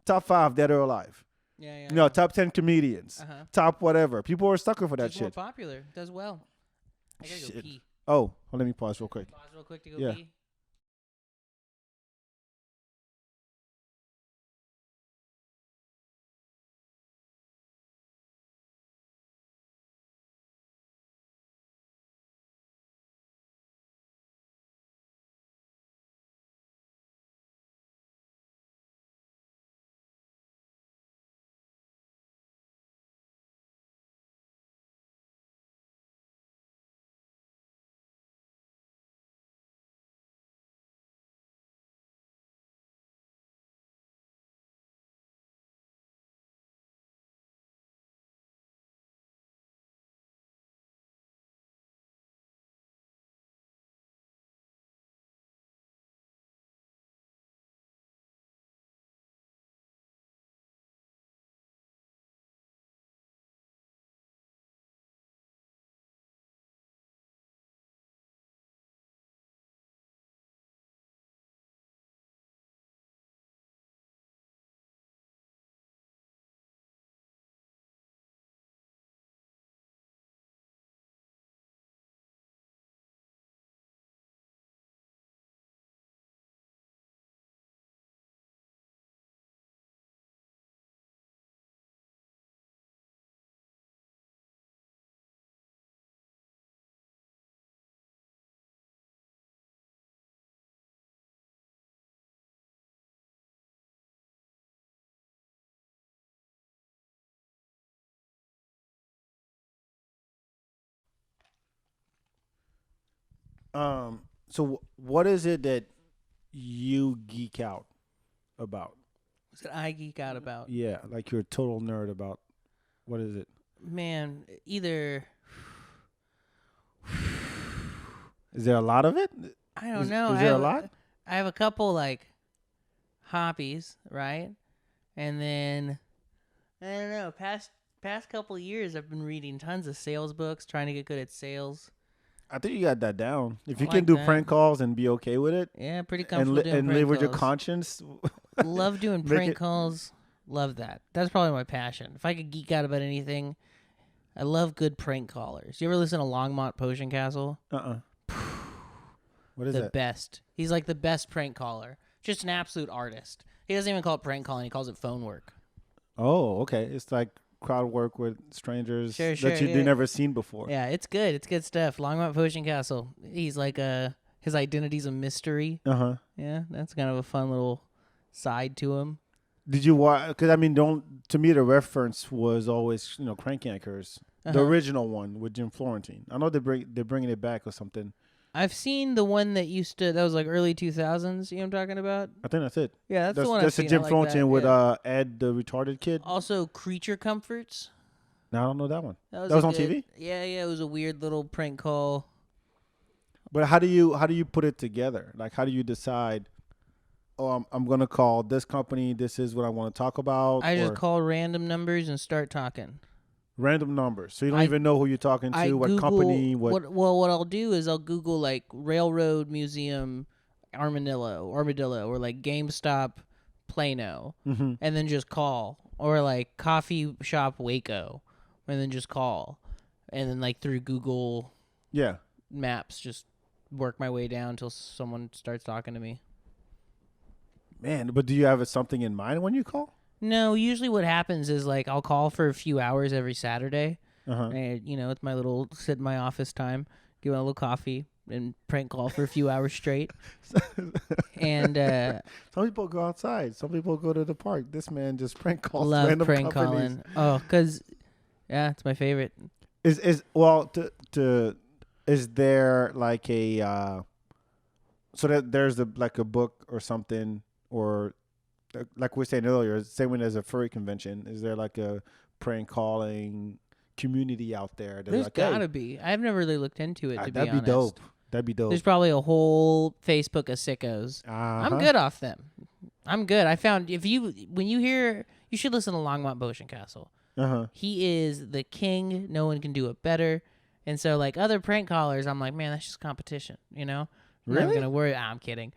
top 5 dead or alive. Yeah. Top 10 comedians, top whatever. People are sucker for that Just shit. More popular, does well. I gotta go pee. Oh, let me pause real quick. Pause real quick to go pee. So what is it that you geek out about? What's that I geek out about? Yeah, like you're a total nerd about. What is it? Man, either Is there a lot of it? I don't know. Is there a lot? I have a couple like hobbies, right? And then I don't know. Past couple of years, I've been reading tons of sales books, trying to get good at sales. I think you got that down. If you I can like do that. prank calls and be okay with it, Yeah, pretty comfortable doing and prank live with your calls. conscience. Love doing Make prank it- calls. Love that. That's probably my passion. If I could geek out about anything, I love good prank callers. You ever listen to Longmont Potion Castle? What is The that? best. He's like the best prank caller. Just an absolute artist. He doesn't even call it prank calling. He calls it phone work. Oh, okay. It's like crowd work with strangers Sure, that you've yeah. never seen before. Yeah, it's good. It's good stuff. Longmont Potion Castle. He's like his identity's a mystery. Yeah, that's kind of a fun little side to him. Did you watch? Because I mean, to me the reference was always Crank Yankers, the original one with Jim Florentine. I know they're bringing it back or something. I've seen the one that was like early 2000s. You know what I'm talking about? I think that's it. Yeah, that's the one I've That's seen. the Jim I like Florentine that, with yeah. Ed the retarded kid. Also, Creature Comforts. No, I don't know that one. That was a on good- TV. Yeah, it was a weird little prank call. But how do you put it together? Like, how do you decide? Oh, I'm gonna call this company. This is what I want to talk about. I just or call random numbers and start talking. random numbers, so you don't I- even know who you're talking to, I what Google, company, what. What I'll do is I'll Google like Railroad Museum Armadillo, or like GameStop Plano, Mhm. and then just call, or like Coffee Shop Waco, and then just call, and then like through Google Yeah. Maps, just work my way down until someone starts talking to me. Man, but do you have something in mind when you call? No, usually what happens is like I'll call for a few hours every Saturday. Uh-huh. And, it's my little sit in my office time, give a little coffee, and prank call for a few hours straight. And Some people go outside. Some people go to the park. This man just prank calls love random prank companies. calling. Oh, because, yeah, it's my favorite. Is there like a so that there's like a book or something, or like we were saying earlier, same way as a furry convention, is there like a prank calling community out there? There's like, gotta be. I've never really looked into it, to be that'd honest. be dope. That'd be dope. There's probably a whole Facebook of sickos. I'm good off them. I'm good. I found when you hear, you should listen to Longmont Potion Castle. He is the king. No one can do it better. And so, like, other prank callers, I'm like, man, that's just competition, I'm not Really? gonna worry. I'm kidding.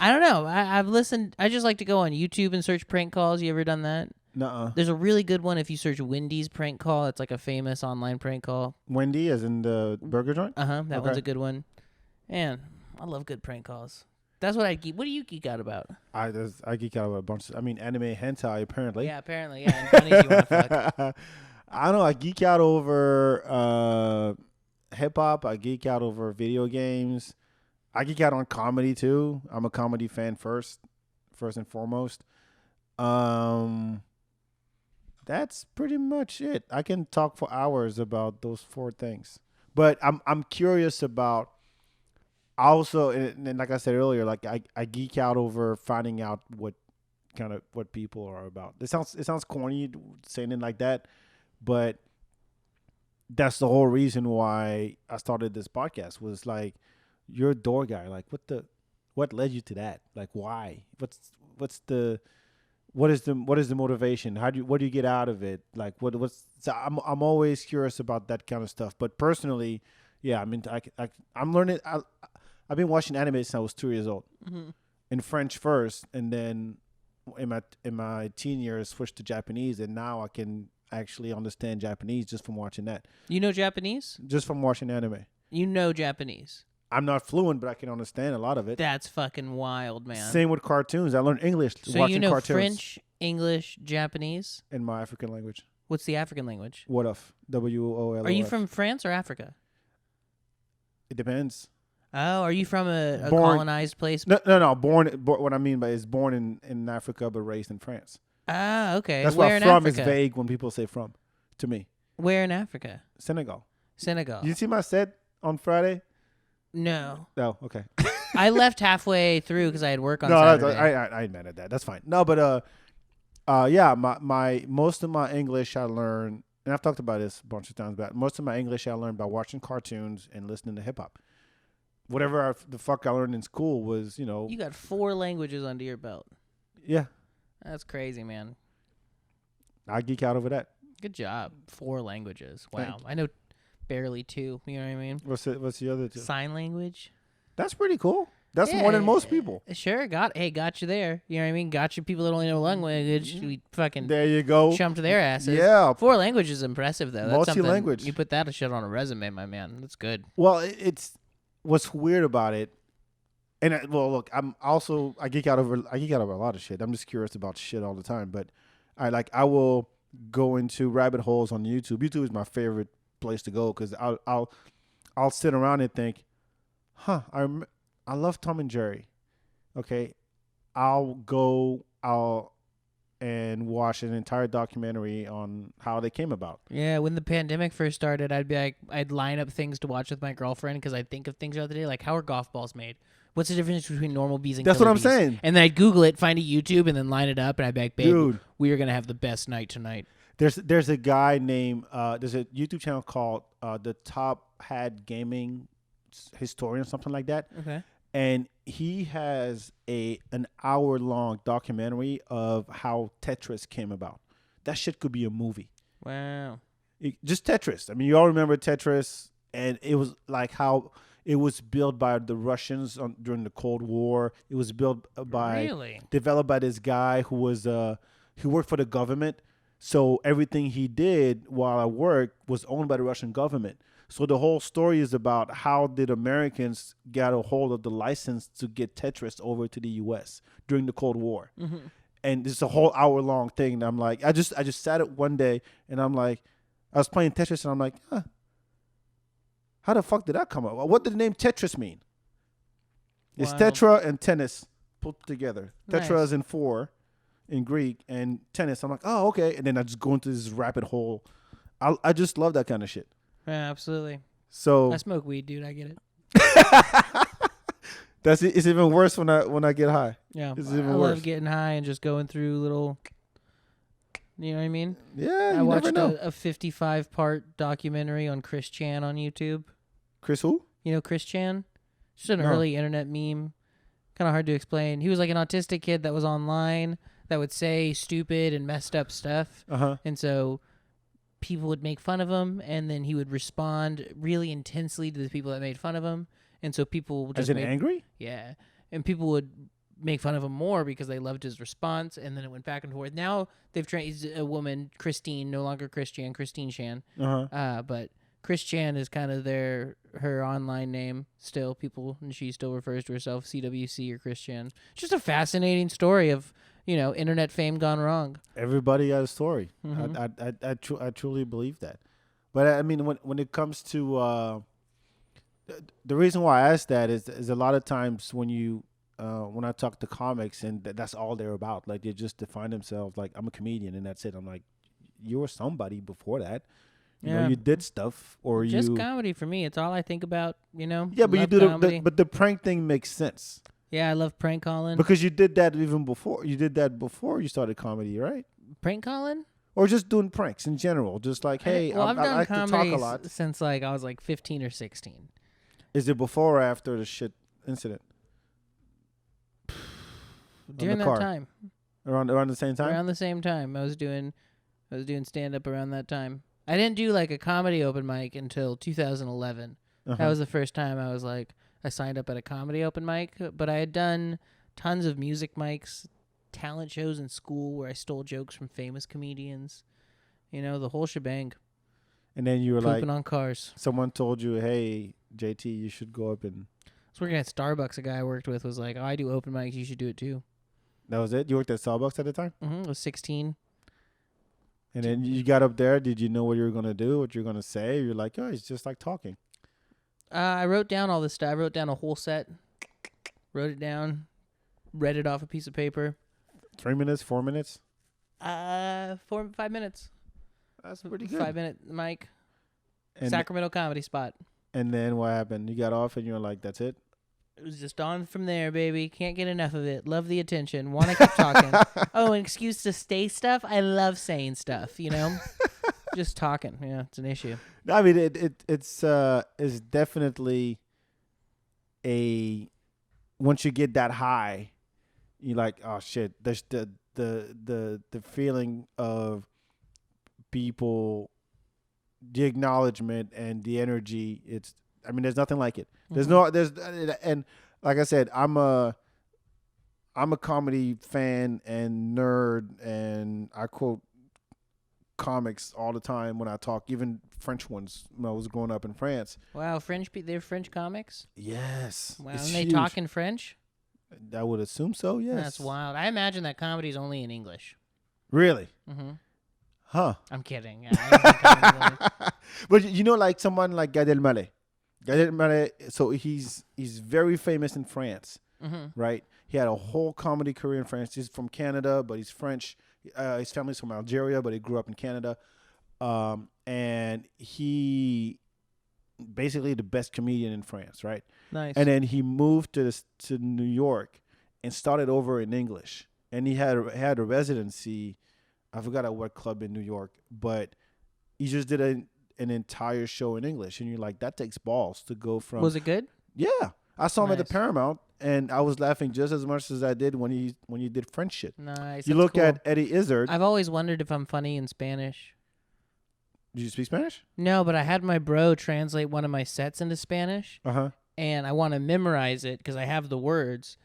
I don't know. I've listened. I just like to go on YouTube and search prank calls. You ever done that? Nuh-uh. There's a really good one if you search Wendy's prank call. It's like a famous online prank call. Wendy, as in the burger joint? That Okay. one's a good one. Man, I love good prank calls. That's what I geek. What do you geek out about? I geek out about a bunch. Anime hentai apparently. Yeah, apparently. Yeah, and bunnies you want to fuck. I don't know. I geek out over hip hop. I geek out over video games. I geek out on comedy too. I'm a comedy fan first and foremost. That's pretty much it. I can talk for hours about those 4 things. But I'm curious about also, and like I said earlier, like I geek out over finding out what people are about. It sounds corny saying it like that, but that's the whole reason why I started this podcast. Was like, you're a door guy. Like, what led you to that? Like, why? What is the motivation? What do you get out of it? Like, so I'm always curious about that kind of stuff. But personally, yeah, I mean, I'm learning. I've been watching anime since I was 2 years old, in French first, and then in my teen years switched to Japanese, and now I can actually understand Japanese just from watching that. You know Japanese? Just from watching anime. You know Japanese? I'm not fluent, but I can understand a lot of it. That's fucking wild, man. Same with cartoons. I learned English So watching you know cartoons. French, English, Japanese? In my African language. What's the African language? Wolof. WOLOF. Are you from France or Africa? It depends. Oh, are you from a Born- colonized place? No. What I mean by is born in Africa but raised in France. Ah, okay. That's Where why in from Africa? is vague when people say from. To me, Where in Africa? Senegal. Senegal. You see my set on Friday? No. No, okay. I left halfway through because I had work on No, Saturday. I ain't mad at that. That's fine. No, but yeah, my most of my English I learned, and I've talked about this a bunch of times, but most of my English I learned by watching cartoons and listening to hip hop. Whatever the fuck I learned in school was, You got 4 languages under your belt. Yeah. That's crazy, man. I geek out over that. Good job. 4 languages. Wow. I know barely 2. You know what I mean? What's the other 2? Sign language. That's pretty cool. That's more than most people. Sure. Got you there. You know what I mean? Got you people that only know one language. We fucking there you go. Chumped their asses. Yeah. 4 languages is impressive, though. That's multi-language. You put that shit on a resume, my man. That's good. Well, it's what's weird about it. And look, I geek out over a lot of shit. I'm just curious about shit all the time. But I will go into rabbit holes on YouTube. YouTube is my favorite place to go because I'll sit around and think, I love Tom and Jerry. Okay, I'll and watch an entire documentary on how they came about. Yeah, when the pandemic first started, I'd line up things to watch with my girlfriend because I'd think of things the other day, like how are golf balls made? What's the difference between normal bees and That's killer what I'm bees? saying. And then I'd Google it, find a YouTube, and then line it up, and I'd be like, babe, Dude, we are going to have the best night tonight. There's a guy named, there's a YouTube channel called the Top Hat Gaming Historian, something like that. Okay. And he has an hour-long documentary of how Tetris came about. That shit could be a movie. Wow. Just Tetris. I mean, you all remember Tetris, and it was like how it was built by the Russians during the Cold War. It was built developed by this guy who worked for the government. So everything he did while at work was owned by the Russian government. So the whole story is about how did Americans get a hold of the license to get Tetris over to the U.S. during the Cold War. Mm-hmm. And it's a whole hour-long thing. And I'm like, I just sat it one day, and I'm like, I was playing Tetris, and I'm like, how the fuck did that come up? What did the name Tetris mean? It's tetra and tennis put together. Nice. Tetra is in 4 in Greek, and tennis. I'm like, oh, okay. And then I just go into this rabbit hole. I just love that kind of shit. Yeah, absolutely. So I smoke weed, dude. I get it. It's even worse when I get high. Yeah, it's even I worse. love getting high and just going through little. You know what I mean? Yeah, I watched a 55-part documentary on Chris Chan on YouTube. Chris who? You know Chris Chan? Just an early internet meme. Kind of hard to explain. He was like an autistic kid that was online that would say stupid and messed up stuff. Uh-huh. And so people would make fun of him, and then he would respond really intensely to the people that made fun of him. And so people just angry? Yeah. And people would make fun of him more because they loved his response, and then it went back and forth. Now they've trained a woman, Christine, no longer Christian, Christine Chan. Uh-huh. But Chris Chan is kind of her online name still. And she still refers to herself CWC or Chris Chan. It's just a fascinating story of, internet fame gone wrong. Everybody got a story. Mm-hmm. I truly believe that. But I mean, when it comes to the reason why I ask that is a lot of times when I talk to comics and that's all they're about, like they just define themselves like I'm a comedian and that's it. I'm like, you were somebody before that. You know, you did stuff or just comedy for me. It's all I think about. Yeah, but you do but the prank thing makes sense. Yeah, I love prank calling because you did that even before. You did that before you started comedy, right? Prank calling? Or just doing pranks in general, just like, hey, I've done like comedy to talk a lot since I was 15 or 16. Is it before or after the shit incident? During that time. Around the same time? Around the same time. I was doing stand up around that time. I didn't do a comedy open mic until 2011. That was the first time I was I signed up at a comedy open mic, but I had done tons of music mics, talent shows in school where I stole jokes from famous comedians. The whole shebang. And then you were pooping on cars. Someone told you, hey, JT, you should go up and... I was working at Starbucks. A guy I worked with was like, oh, I do open mics. You should do it too. That was it? You worked at Starbucks at the time? Mm-hmm. I was 16. And then you got up there. Did you know what you were going to do, what you were going to say? You're like, oh, it's just like talking. I wrote down all this stuff. I wrote down a whole set. Wrote it down. Read it off a piece of paper. 3 minutes, 4 minutes? 5 minutes. That's pretty good. 5-minute mic. And Sacramento comedy spot. And then what happened? You got off and you were like, that's it? It was just on from there, baby. Can't get enough of it. Love the attention. Want to keep talking. Oh, an excuse to stay stuff? I love saying stuff, you know? Just talking. Yeah, it's an issue. I mean, it's definitely once you get that high, you're like, oh shit. There's the feeling of people, the acknowledgement and the energy. There's nothing like it. And like I said, I'm a comedy fan and nerd, and I quote comics all the time when I talk, even French ones when I was growing up in France. Wow, they're French comics? Yes. Wow, and they talk in French? I would assume so, yes. That's wild. I imagine that comedy's only in English. Really? Mm-hmm. Huh. I'm kidding. But you know, like someone like Gad Elmaleh. Gad Elmaleh, so he's very famous in France, right? He had a whole comedy career in France. He's from Canada, but he's French. His family's from Algeria, but he grew up in Canada. And he basically the best comedian in France, right? Nice. And then he moved to New York and started over in English. And he had a residency. I forgot at what club in New York, but he just did an entire show in English. And you're like, that takes balls to go from. Was it good? Yeah. I saw him at the Paramount, and I was laughing just as much as I did when he did French shit. Nice. You look at Eddie Izzard. I've always wondered if I'm funny in Spanish. Did you speak Spanish? No, but I had my bro translate one of my sets into Spanish. Uh-huh. And I want to memorize it because I have the words,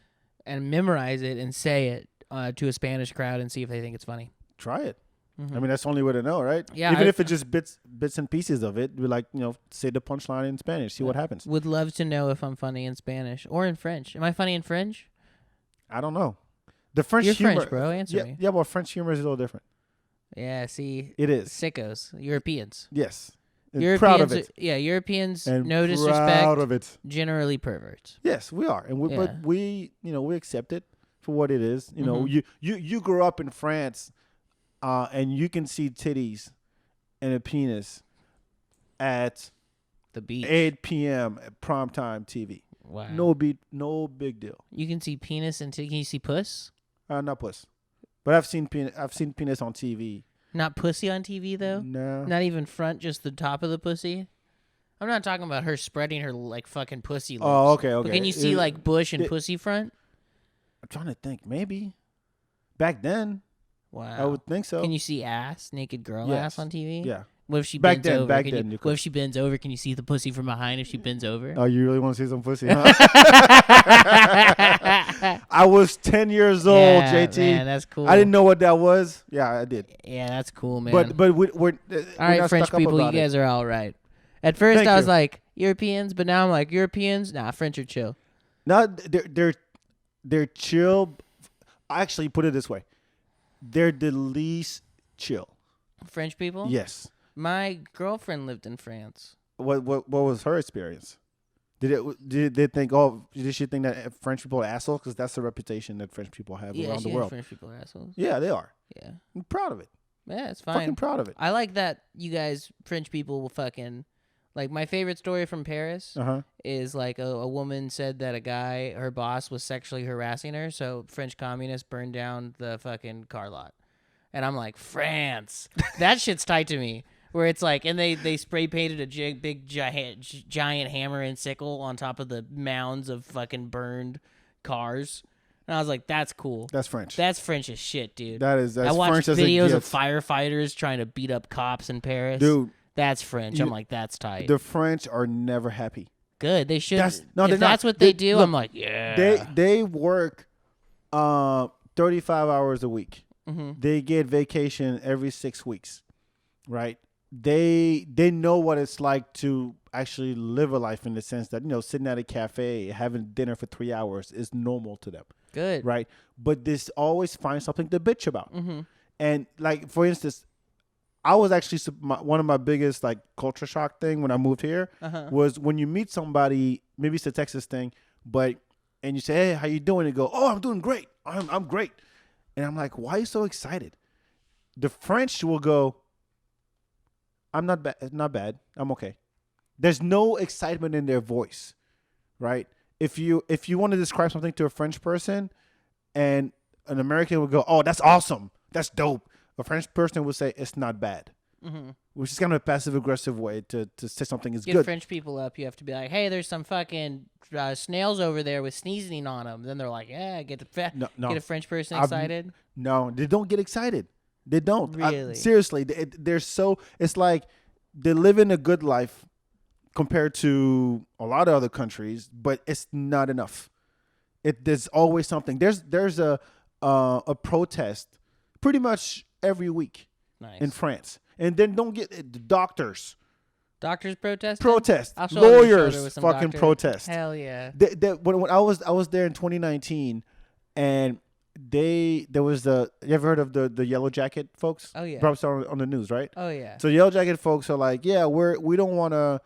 and memorize it and say it to a Spanish crowd and see if they think it's funny. Try it. I mean, that's the only way to know, right? Yeah. Even if it's just bits and pieces of it, be like, say the punchline in Spanish, see what happens. Would love to know if I'm funny in Spanish or in French. Am I funny in French? I don't know. The French You're humor, French, bro. Answer me. Yeah, well, French humor is a little different. Yeah, see. It is. Sickos. Europeans. Yes. And Europeans, proud of it. Yeah, Europeans, And no disrespect. Proud of it. Generally perverts. Yes, we are. But we accept it for what it is. You grew up in France, and you can see titties and a penis at the beach, 8 p.m. at primetime TV. Wow. No big deal. You can see penis and can you see puss? Not puss, but I've seen penis on TV. Not pussy on TV though. No. Not even front, just the top of the pussy. I'm not talking about her spreading her like fucking pussy lips. Oh, okay. But can you see like bush and pussy front? I'm trying to think. Maybe back then. Wow. I would think so. Can you see ass, naked girl ass on TV? Yeah. What if she back bends over? What if she bends over? Can you see the pussy from behind if she bends over? Oh, you really want to see some pussy, huh? I was 10 years old, JT. Man, that's cool. I didn't know what that was. Yeah, I did. Yeah, that's cool, man. But we're all right, French people, you guys are all right. At first, I was like Europeans, but now I'm like Europeans. Nah, French are chill. No, they're chill. I actually put it this way: they're the least chill. French people? Yes. My girlfriend lived in France. What was her experience? Did they think? Oh, did she think that French people are assholes? Because that's the reputation that French people have around the world. French people are assholes. Yeah, they are. Yeah, I'm proud of it. Yeah, it's fine. Fucking proud of it. I like that you guys, French people, will fucking like. My favorite story from Paris is like a woman said that a guy, her boss, was sexually harassing her. So French communists burned down the fucking car lot, and I'm like, France, that shit's tight to me. Where it's like, and they spray painted a big giant hammer and sickle on top of the mounds of fucking burned cars. And I was like, that's cool. That's French. That's French as shit, dude. That's I watched French videos as a of firefighters trying to beat up cops in Paris. Dude. That's French. I'm like, that's tight. The French are never happy. Good. They should. If that's not. What they do, look, I'm like, yeah. They work 35 hours a week. Mm-hmm. They get vacation every 6 weeks, right? They know what it's like to actually live a life in the sense that, sitting at a cafe, having dinner for 3 hours is normal to them. Good. Right? But this always finds something to bitch about. Mm-hmm. And like, for instance, I was actually one of my biggest like culture shock thing when I moved here was when you meet somebody, maybe it's a Texas thing, and you say, hey, how you doing? And go, oh, I'm doing great. I'm great. And I'm like, why are you so excited? The French will go, I'm not bad. I'm okay. There's no excitement in their voice, right? If you want to describe something to a French person, and an American would go, "Oh, that's awesome, that's dope," a French person would say, "It's not bad," which is kind of a passive aggressive way to say something is Get good. French people up. You have to be like, "Hey, there's some fucking snails over there with sneezing on them." Then they're like, "Yeah, get a French person excited." No, they don't get excited. They don't. Really? Seriously, they're so. It's like they're living a good life compared to a lot of other countries, but it's not enough. There's always something. There's a protest pretty much every week in France, and then don't get the doctors protest, lawyers fucking protest. Hell yeah. When I was there in 2019, and there was you ever heard of the Yellow Jacket folks? Oh yeah, probably on the news, right? Oh yeah. So Yellow Jacket folks are like, yeah, we don't want to.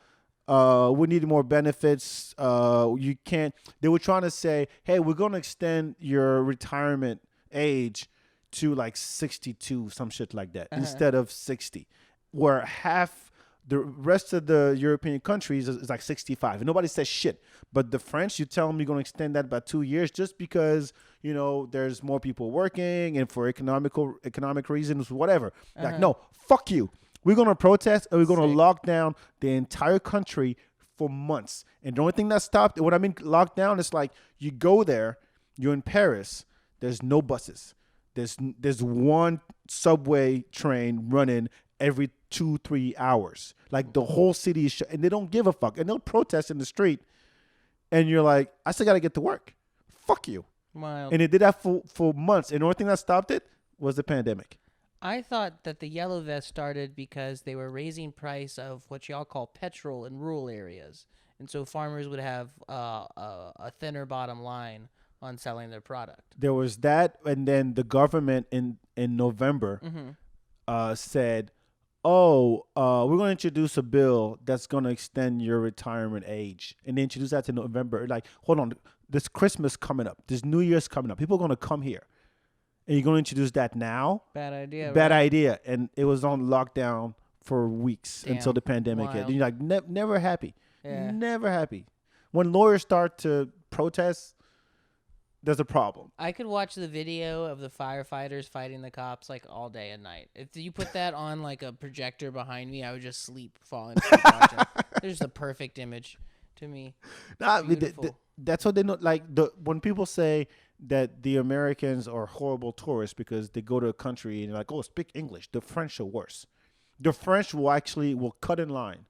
We need more benefits. You can't. They were trying to say, hey, we're going to extend your retirement age to like 62, some shit like that, instead of 60, where half the rest of the European countries is like 65. And nobody says shit. But the French, you tell them you're going to extend that by 2 years just because, there's more people working and for economic reasons, whatever. Like, no, fuck you. We're going to protest and we're going to lock down the entire country for months. And the only thing that stopped, what I mean lockdown, is like you go there, you're in Paris, there's no buses. There's one subway train running every 2-3 hours. Like the whole city is shut, and they don't give a fuck. And they'll protest in the street. And you're like, I still got to get to work. Fuck you. Wow. And they did that for months. And the only thing that stopped it was the pandemic. I thought that the yellow vest started because they were raising price of what y'all call petrol in rural areas. And so farmers would have a thinner bottom line on selling their product. There was that, and then the government in November said, we're going to introduce a bill that's going to extend your retirement age. And they introduced that to November. Like, hold on, this Christmas coming up, this New Year's coming up. People are going to come here. And you're going to introduce that now? Bad idea. Bad idea. And it was on lockdown for weeks until the pandemic hit. And you're like, never happy. Yeah. Never happy. When lawyers start to protest, there's a problem. I could watch the video of the firefighters fighting the cops like all day and night. If you put that on like a projector behind me, I would just falling asleep watching. There's the perfect image to me. That's what they know. Like when people say that the Americans are horrible tourists because they go to a country and they're like, oh, speak English. The French are worse. The French will cut in line.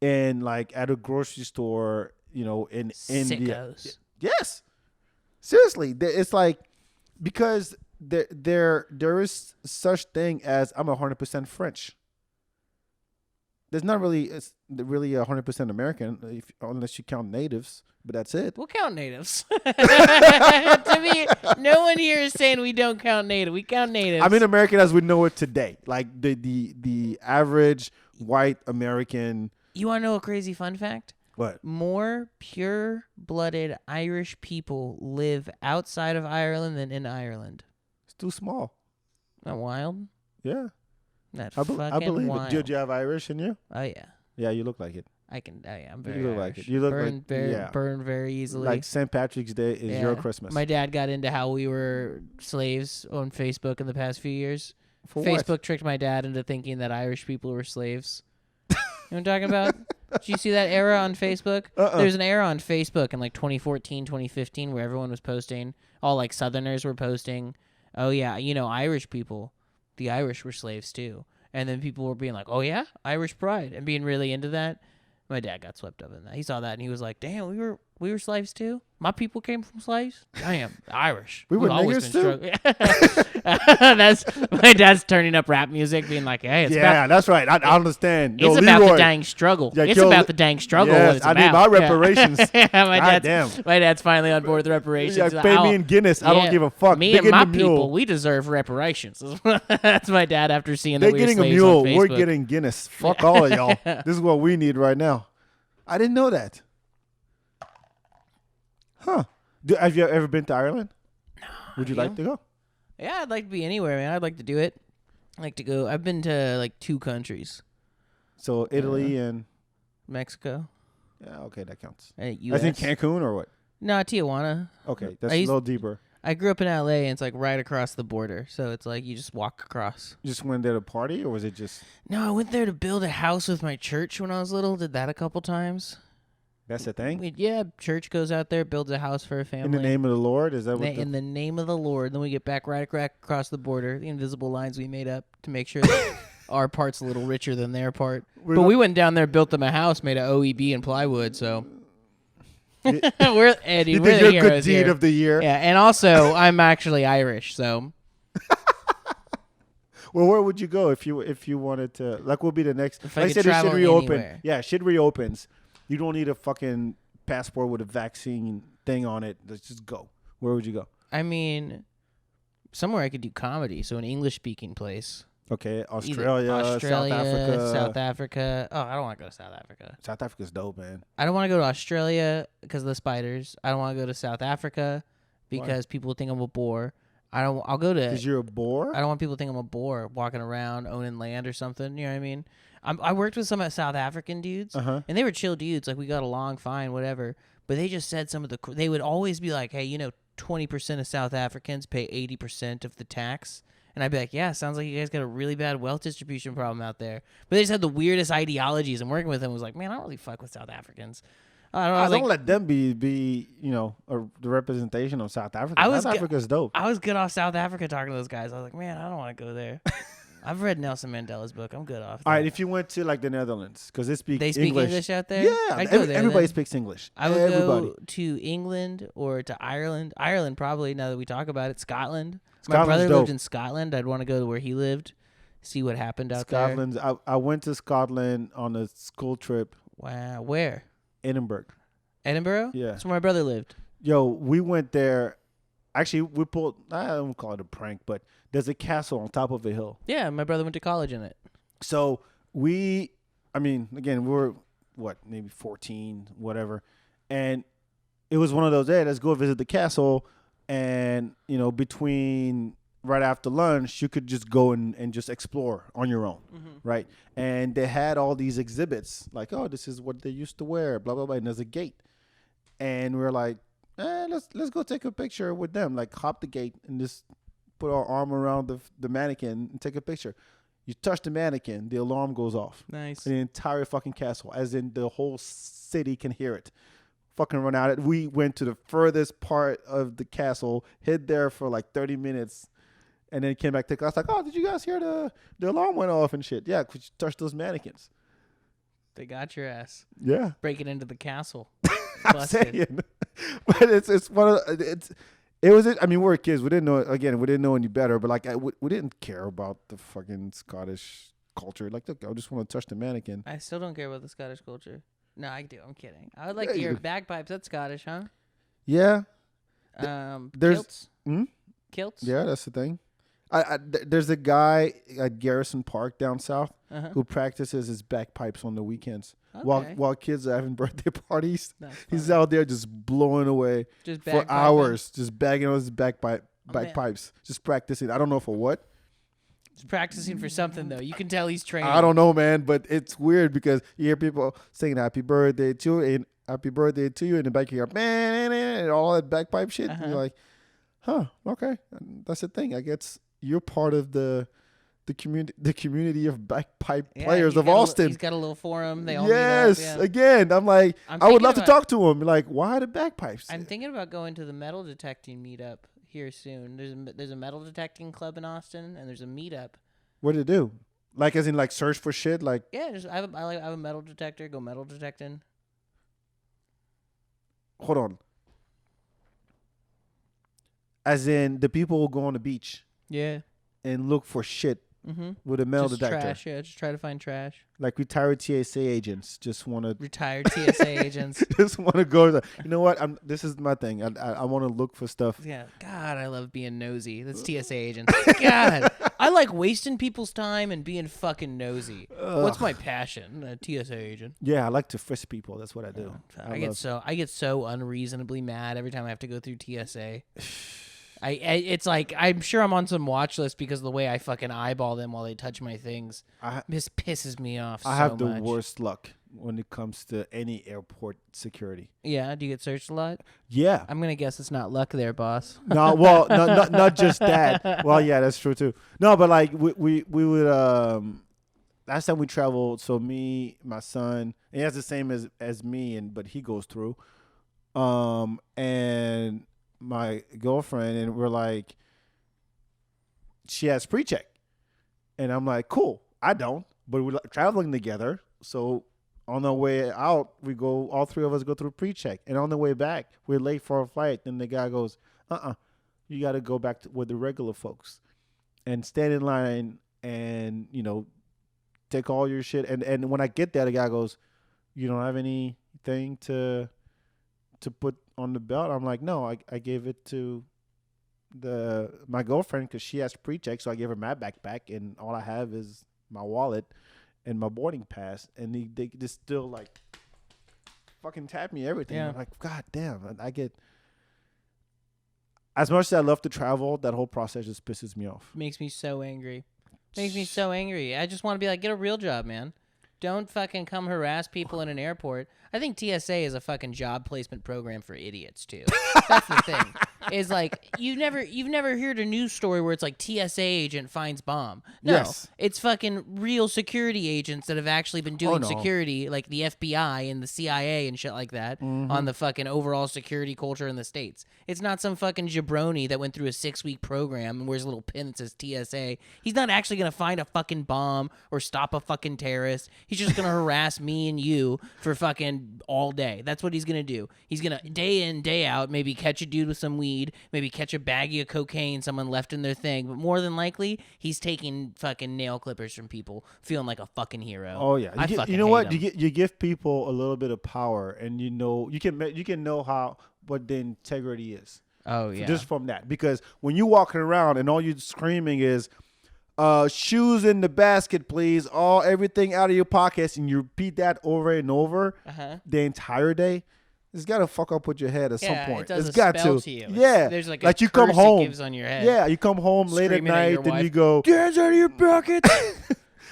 And like at a grocery store, in India. Sickos. Yes. Seriously. It's like, because there is such thing as I'm 100% French. There's not really 100% American unless you count natives, but that's it. We'll count natives. To me, no one here is saying we don't count native. We count natives. I mean American as we know it today. Like the average white American. You want to know a crazy fun fact? What? More pure-blooded Irish people live outside of Ireland than in Ireland. It's too small. Not wild? Yeah. I believe wild. it. Did you have Irish in you? Oh yeah. Yeah, you look like it. I'm very You look Irish. like it. You look burn very easily. Like St. Patrick's Day is your Christmas. My dad got into how we were slaves on Facebook in the past few years. For Facebook what? tricked my dad into thinking that Irish people were slaves. You know what I'm talking about? Did you see that era on Facebook? There's an era on Facebook in like 2014, 2015 where everyone was posting, all like Southerners were posting, oh yeah, Irish people, the Irish were slaves too. And then people were being like, oh yeah, Irish pride, and being really into that. My dad got swept up in that. He saw that and he was like, damn, we were slaves too? My people came from slaves? Damn, Irish. We were niggers too? That's my dad's turning up rap music, being like, hey, it's about, that's right. I understand. It's about the dang struggle. Yeah, it's about the dang struggle. Yes, what it's I about. need my reparations. My dad's finally on board with reparations. Yeah, pay me in Guinness. I don't give a fuck. Me and my people, we deserve reparations. That's my dad after seeing that we were slaves on Facebook. They're getting a mule. We're getting Guinness. Fuck all of y'all. This is what we need right now. I didn't know that. Huh. Have you ever been to Ireland? No. Would you like to go? Yeah, I'd like to be anywhere, man. I'd like to do it. I'd like to go. I've been to like 2 countries. So Italy and Mexico. yeah, okay, that counts. US. I think Cancun or what? No, Tijuana. Okay, that's a little deeper. I grew up in LA, and it's like right across the border. So it's like you just walk across. You just went there to party, or was it just? No, I went there to build a house with my church when I was little. Did that a couple times. That's the thing? Church goes out there, builds a house for a family. In the name of the Lord? Is that what in the name of the Lord. Then we get back right across the border, the invisible lines we made up to make sure that our part's a little richer than their part. We went down there, built them a house made of OEB and plywood, so... we're Eddie. You we're think the you're good deed here. of the year? Yeah, and also I'm actually Irish, so. Well, where would you go if you wanted to? Like, what would be the next? If like I I said, could it should travel reopen. anywhere. Yeah, shit reopens. You don't need a fucking passport with a vaccine thing on it. Let's just go. Where would you go? I mean, somewhere I could do comedy, so an English-speaking place. Okay, Australia, South Africa. Oh, I don't want to go to South Africa. South Africa's dope, man. I don't want to go to Australia because of the spiders. I don't want to go to South Africa because people think I'm a bore. I'll go to. Because you're a bore? I don't want people to think I'm a bore walking around owning land or something. You know what I mean? I worked with some South African dudes, and they were chill dudes. Like, we got along fine, whatever. But they just said they would always be like, hey, 20% of South Africans pay 80% of the tax. And I'd be like, yeah, sounds like you guys got a really bad wealth distribution problem out there. But they just had the weirdest ideologies, and working with them was like, man, I don't really fuck with South Africans. I don't let them be the representation of South Africa. South Africa's dope. I was good off South Africa talking to those guys. I was like, man, I don't want to go there. I've read Nelson Mandela's book. I'm good off that. All right, if you went to like the Netherlands, because they speak English out there? Yeah, I'd go there, everybody speaks English. I would go to England or to Ireland. Ireland probably, now that we talk about it. Scotland. My brother lived in Scotland. I'd want to go to where he lived, see what happened out there. I went to Scotland on a school trip. Wow. Where? Edinburgh. Edinburgh? Yeah. That's where my brother lived. Yo, we went there. Actually, we pulled, I don't call it a prank, but there's a castle on top of a hill. Yeah, my brother went to college in it. So again, we were, maybe 14, whatever. And it was one of those, hey, let's go visit the castle. And, between right after lunch, you could just go and just explore on your own, right? And they had all these exhibits, like, oh, this is what they used to wear, blah, blah, blah. And there's a gate. And we're like, let's go take a picture with them. Like, hop the gate and just put our arm around the mannequin and take a picture. You touch the mannequin, the alarm goes off. Nice. The entire fucking castle, as in the whole city can hear it. Fucking run out. We went to the furthest part of the castle, hid there for like 30 minutes, and then came back to class like, oh, did you guys hear the alarm went off and shit? Yeah, because you touched those mannequins. They got your ass. Yeah. Breaking into the castle. I'm saying. But it's one of it was, we were kids. We didn't know any better, but like, we didn't care about the fucking Scottish culture. Like, look, I just want to touch the mannequin. I still don't care about the Scottish culture. No, I do. I'm kidding. I would like to hear bagpipes. That's Scottish, huh? Yeah. Kilts? Kilts? Yeah, that's the thing. There's a guy at Garrison Park down south who practices his bagpipes on the weekends while kids are having birthday parties. He's out there just blowing away for hours, just bagging on his bagpipes, just practicing. I don't know for what. He's practicing for something, though. You can tell he's training. I don't know, man, but it's weird because you hear people singing happy birthday to you and happy birthday to you in the back of your man and all that bagpipe shit. And you're like, huh, okay. And that's the thing. I guess you're part of the community of bagpipe players of Austin. He's got a little forum. They all yes, meet up, yeah. Again, I'm like, I would love to talk to him. Like, why the bagpipes? I'm thinking about going to the metal detecting meetup here soon. There's a metal detecting club in Austin, and there's a meetup. What do you do? Like, as in, like, search for shit? Like, yeah, I have a metal detector. Go metal detecting. Hold on. As in, the people will go on the beach. Yeah. And look for shit with a metal detector. Trash, yeah. Just try to find trash. Like retired TSA agents just want to... Retired TSA agents. Just want to go... You know what? This is my thing. I want to look for stuff. Yeah. God, I love being nosy. That's TSA agents. God. I like wasting people's time and being fucking nosy. What's my passion? A TSA agent. Yeah, I like to frisk people. That's what I do. I get so unreasonably mad every time I have to go through TSA. It's like I'm sure I'm on some watch list because of the way I fucking eyeball them while they touch my things. This pisses me off so much. I have the worst luck when it comes to any airport security. Yeah, do you get searched a lot? Yeah. I'm gonna guess it's not luck there, boss. No, well, not just that. Well, yeah, that's true too. No, but like we would last time we traveled, so me, my son, he has the same as me, but he goes through, and my girlfriend, and we're like, she has pre-check, and I'm like, cool, I don't, but we're traveling together, so on the way out, all three of us go through pre-check, and on the way back, we're late for our flight. Then the guy goes, you got to go back with the regular folks, and stand in line, and take all your shit. And when I get there, the guy goes, you don't have anything to put on the belt? I'm like, no, I gave it to my girlfriend because she has pre-check, so I gave her my backpack, and all I have is my wallet and my boarding pass, and they just still like fucking tap me everything. Yeah. I'm like, God damn, I get. As much as I love to travel, that whole process just pisses me off. Makes me so angry. Makes me so angry. I just want to be like, get a real job, man. Don't fucking come harass people in an airport. I think TSA is a fucking job placement program for idiots too. That's the thing. Is like you've never heard a news story where it's like TSA agent finds bomb. No, yes. It's fucking real security agents that have actually been doing security, like the FBI and the CIA and shit like that, on the fucking overall security culture in the States. It's not some fucking jabroni that went through a 6-week program and wears a little pin that says TSA. He's not actually gonna find a fucking bomb or stop a fucking terrorist. He's just gonna harass me and you for fucking all day. That's what he's gonna do. He's gonna day in, day out, maybe catch a dude with some weed, maybe catch a baggie of cocaine someone left in their thing, but more than likely, he's taking fucking nail clippers from people, feeling like a fucking hero. Oh yeah, you know what? You give people a little bit of power, and you can know what the integrity is. Oh yeah, just from that, because when you walking around and all you screaming is, shoes in the basket, please. Everything out of your pockets, and you repeat that over and over the entire day. It's got to fuck up with your head at some point. It's got to. You. Yeah, there's like you come home. It gives on your head. Yeah, you come home late at night, and you go, "Get hands out of your pockets,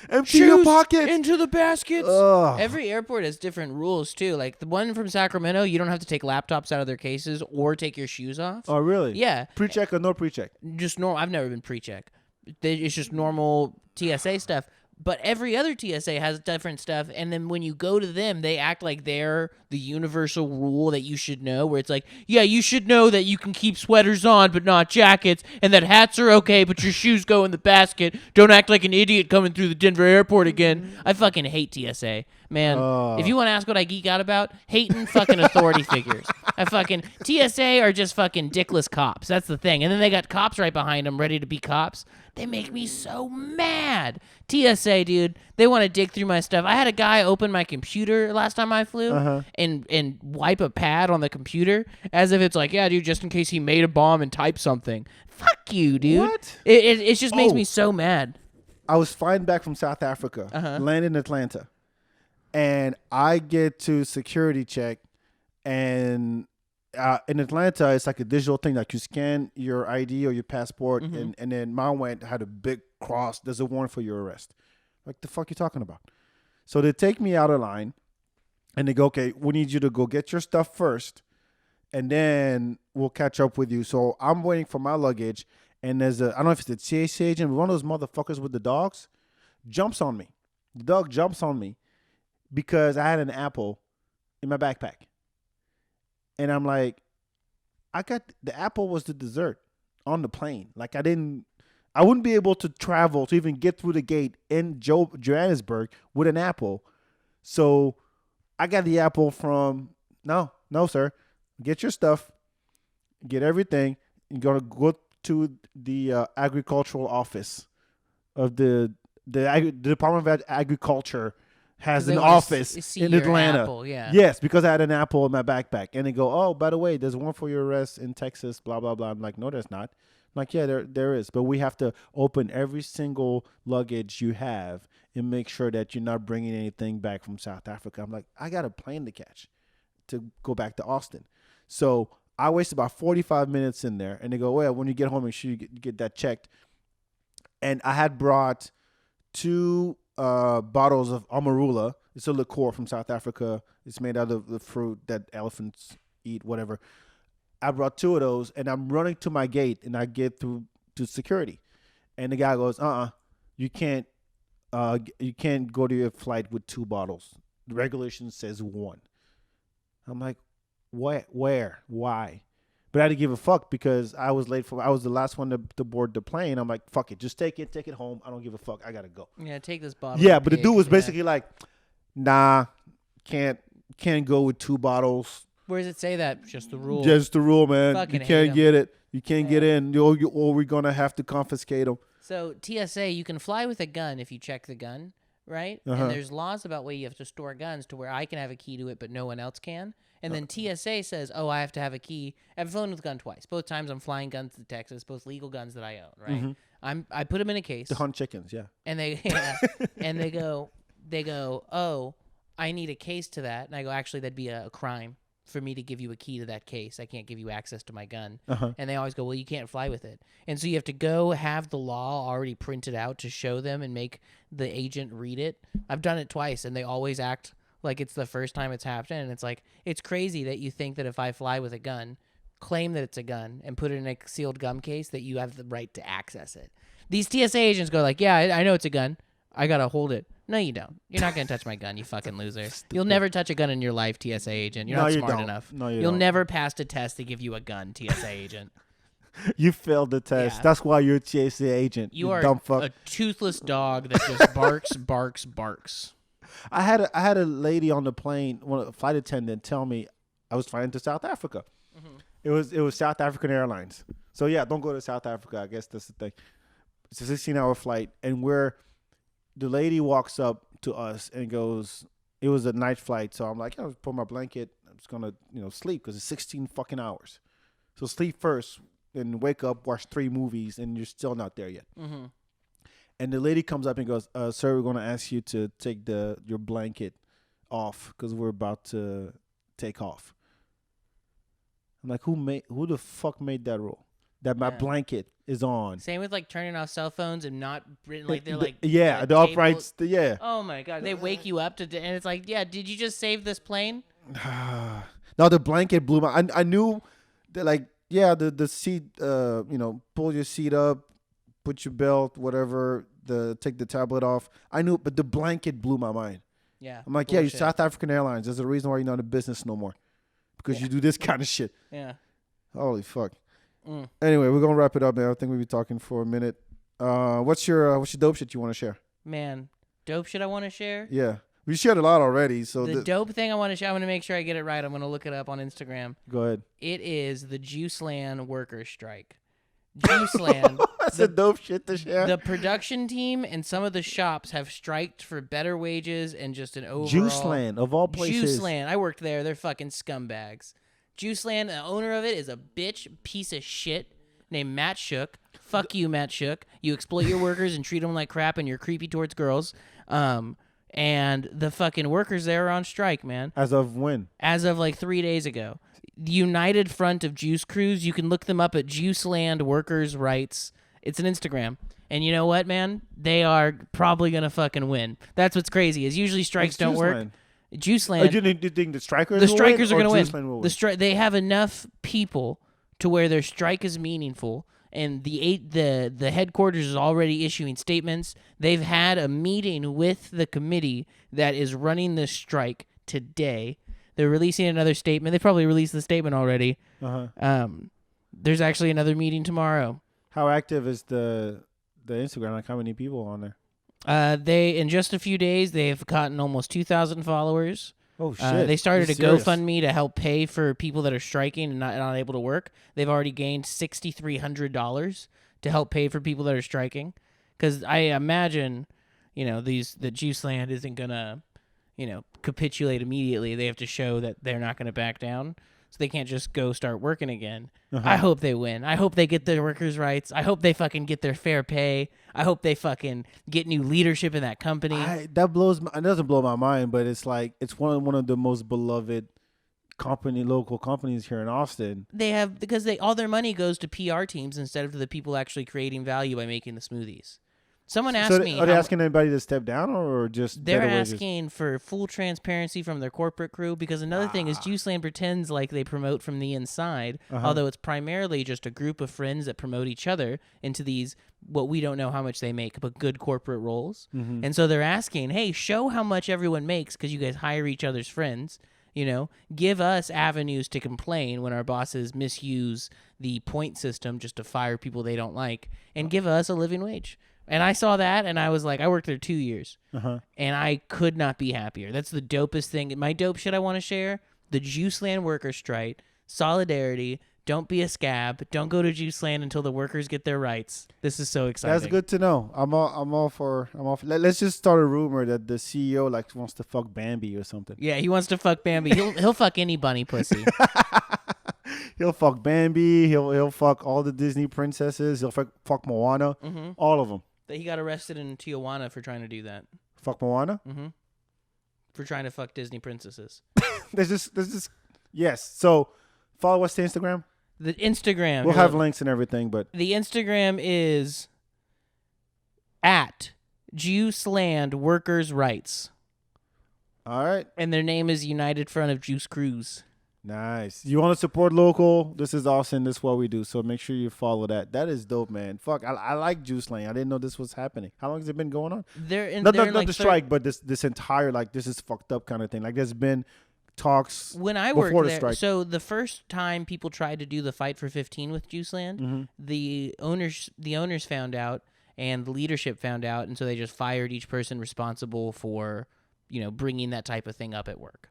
empty your pockets into the baskets." Ugh. Every airport has different rules too. Like the one from Sacramento, you don't have to take laptops out of their cases or take your shoes off. Oh, really? Yeah. Pre-check or no pre-check? Just normal. I've never been pre-check. It's just normal TSA stuff. But every other TSA has different stuff, and then when you go to them, they act like they're the universal rule that you should know, where it's like, yeah, you should know that you can keep sweaters on but not jackets, and that hats are okay, but your shoes go in the basket. Don't act like an idiot coming through the Denver airport again. I fucking hate TSA. Man, if you want to ask what I geek out about, hating fucking authority figures. I fucking, TSA are just fucking dickless cops. That's the thing. And then they got cops right behind them ready to be cops. They make me so mad. TSA, dude, they want to dig through my stuff. I had a guy open my computer last time I flew and wipe a pad on the computer as if it's like, yeah, dude, just in case he made a bomb and typed something. Fuck you, dude. What? It just makes me so mad. I was flying back from South Africa, landed in Atlanta, and I get to security check, and in Atlanta, it's like a digital thing. Like you scan your ID or your passport, and then mine had a big cross. There's a warrant for your arrest. Like, the fuck you talking about? So they take me out of line, and they go, okay, we need you to go get your stuff first, and then we'll catch up with you. So I'm waiting for my luggage, and I don't know if it's the TSA agent, but one of those motherfuckers with the dogs jumps on me. The dog jumps on me because I had an apple in my backpack. And I'm like, the apple was the dessert on the plane. Like I wouldn't be able to travel to even get through the gate in Johannesburg with an apple. So I got the apple from, no, sir. Get your stuff, get everything. You're going to go to the agricultural office of the Department of Agriculture has an office in Atlanta. Apple, yeah. Yes, because I had an apple in my backpack. And they go, oh, by the way, there's one for your arrest in Texas, blah, blah, blah. I'm like, no, there's not. I'm like, yeah, there is. But we have to open every single luggage you have and make sure that you're not bringing anything back from South Africa. I'm like, I got a plane to catch to go back to Austin. So I wasted about 45 minutes in there, and they go, well, when you get home, make sure you get that checked. And I had brought 2 bottles of Amarula. It's a liqueur from South Africa. It's made out of the fruit that elephants eat, whatever. I brought 2 of those, and I'm running to my gate, and I get through to security. And the guy goes, you can't go to your flight with 2 bottles. The regulation says 1. I'm like, what? Where? Why? But I didn't give a fuck because I was late I was the last one to board the plane. I'm like, fuck it. Just take it home. I don't give a fuck. I got to go. Yeah, take this bottle. Yeah, but the dude was basically like, nah, can't go with 2 bottles. Where does it say that? Just the rule. Just the rule, man. Fucking you can't get it. You can't get in. Or we're going to have to confiscate them. So TSA, you can fly with a gun if you check the gun, right? And there's laws about where you have to store guns to where I can have a key to it, but no one else can. And then TSA says, oh, I have to have a key. I've flown with a gun twice. Both times I'm flying guns to Texas, both legal guns that I own, right? Mm-hmm. I put them in a case. To hunt chickens, yeah. And they and they go, oh, I need a case to that. And I go, actually, that'd be a crime for me to give you a key to that case. I can't give you access to my gun. And they always go, well, you can't fly with it. And so you have to go have the law already printed out to show them and make the agent read it. I've done it twice, and they always act like it's the first time it's happened. And it's like, it's crazy that you think that if I fly with a gun, claim that it's a gun, and put it in a sealed gum case, that you have the right to access it. These TSA agents go like, yeah, I know it's a gun. I got to hold it. No, you don't. You're not going to touch my gun, you fucking loser. You'll never touch a gun in your life, TSA agent. You're not smart enough. No, You'll never pass a test to give you a gun, TSA agent. You failed the test. Yeah. That's why you're a TSA agent. You are dumb fuck. A toothless dog that just barks. I had a lady on the plane, a flight attendant, tell me I was flying to South Africa. Mm-hmm. It was South African Airlines. So yeah, don't go to South Africa. I guess that's the thing. It's a 16-hour flight, and the lady walks up to us and goes, it was a night flight, so I'm like, I'll put my blanket. I'm just gonna sleep because it's 16 fucking hours. So sleep first and wake up, watch 3 movies, and you're still not there yet. Mm-hmm. And the lady comes up and goes, sir, we're going to ask you to take your blanket off because we're about to take off. I'm like, who the fuck made that rule? That my blanket is on. Same with like turning off cell phones and not like they're like the uprights. Yeah. Oh my god, they wake you up and it's like, yeah, did you just save this plane? No, the blanket blew my. I knew that the seat. Pull your seat up, put your belt, whatever. Take the tablet off. I knew, but the blanket blew my mind. Yeah. I'm like, bullshit. Yeah, you're South African Airlines. There's a reason why you're not in business no more, because you do this kind of shit. Yeah. Holy fuck. Anyway, we're gonna wrap it up now. I think we'll be talking for a minute. What's your dope shit you want to share? Man, dope shit I want to share? Yeah, we shared a lot already. So the dope thing I want to share, I'm gonna make sure I get it right. I'm gonna look it up on Instagram. Go ahead. It is the JuiceLand workers' strike. JuiceLand. That's a dope shit to share. The production team and some of the shops have striked for better wages and just an overall. JuiceLand of all places. JuiceLand. I worked there. They're fucking scumbags. JuiceLand, the owner of it, is a bitch piece of shit named Matt Shook. Fuck you, Matt Shook. You exploit your workers and treat them like crap, and you're creepy towards girls. And the fucking workers there are on strike, man. As of when? As of like 3 days ago. The United Front of Juice Crews. You can look them up at JuiceLand Workers' Rights. It's an Instagram. And you know what, man? They are probably going to fucking win. That's what's crazy, is usually strikes don't work. JuiceLand. Do you think the strikers? The strikers are going to win. They have enough people to where their strike is meaningful, and the headquarters is already issuing statements. They've had a meeting with the committee that is running the strike today. They're releasing another statement. They probably released the statement already. There's actually another meeting tomorrow. How active is the Instagram? Like, how many people on there? They in just a few days they've gotten almost 2,000 followers. Oh shit! They started a GoFundMe to help pay for people that are striking and not able to work. They've already gained $6,300 to help pay for people that are striking. Because I imagine, the JuiceLand isn't gonna, capitulate immediately. They have to show that they're not gonna back down. So they can't just go start working again. I hope they win. I hope they get their workers' rights. I hope they fucking get their fair pay. I hope they fucking get new leadership in that company. It doesn't blow my mind, but it's like it's one of the most beloved local companies here in Austin. They have because all their money goes to PR teams instead of to the people actually creating value by making the smoothies. Someone asked me, are they asking anybody to step down or just they're better wages? asking for full transparency from their corporate crew, because another thing is JuiceLand pretends like they promote from the inside, although it's primarily just a group of friends that promote each other into these, what we don't know how much they make, but good corporate roles. And so they're asking, hey, show how much everyone makes because you guys hire each other's friends. You know, give us avenues to complain when our bosses misuse the point system just to fire people they don't like, and give us a living wage. And I saw that, and I was like, I worked there 2 years, and I could not be happier. That's the dopest thing. My dope shit I want to share, the JuiceLand worker strike, solidarity, don't be a scab, don't go to JuiceLand until the workers get their rights. This is so exciting. That's good to know. I'm all for. Let's just start a rumor that the CEO like wants to fuck Bambi or something. Yeah, he wants to fuck Bambi. He'll fuck any bunny pussy. He'll fuck Bambi. He'll fuck all the Disney princesses. He'll fuck Moana. All of them. He got arrested in Tijuana for trying to do that. Fuck Moana? For trying to fuck Disney princesses. There's just yes. So follow us to Instagram. The Instagram. We'll have links and everything, but the Instagram is at JuiceLand Workers' Rights. All right. And their name is United Front of Juice Crews. Nice. You want to support local? This is Austin. This is what we do. So make sure you follow that. That is dope, man. Fuck, I like JuiceLand. I didn't know this was happening. How long has it been going on? Not the strike, but this entire like this is fucked up kind of thing. Like there's been talks when I before worked the there. strike. So the first time people tried to do the fight for 15 with JuiceLand, the owners found out and the leadership found out, and so they just fired each person responsible for bringing that type of thing up at work.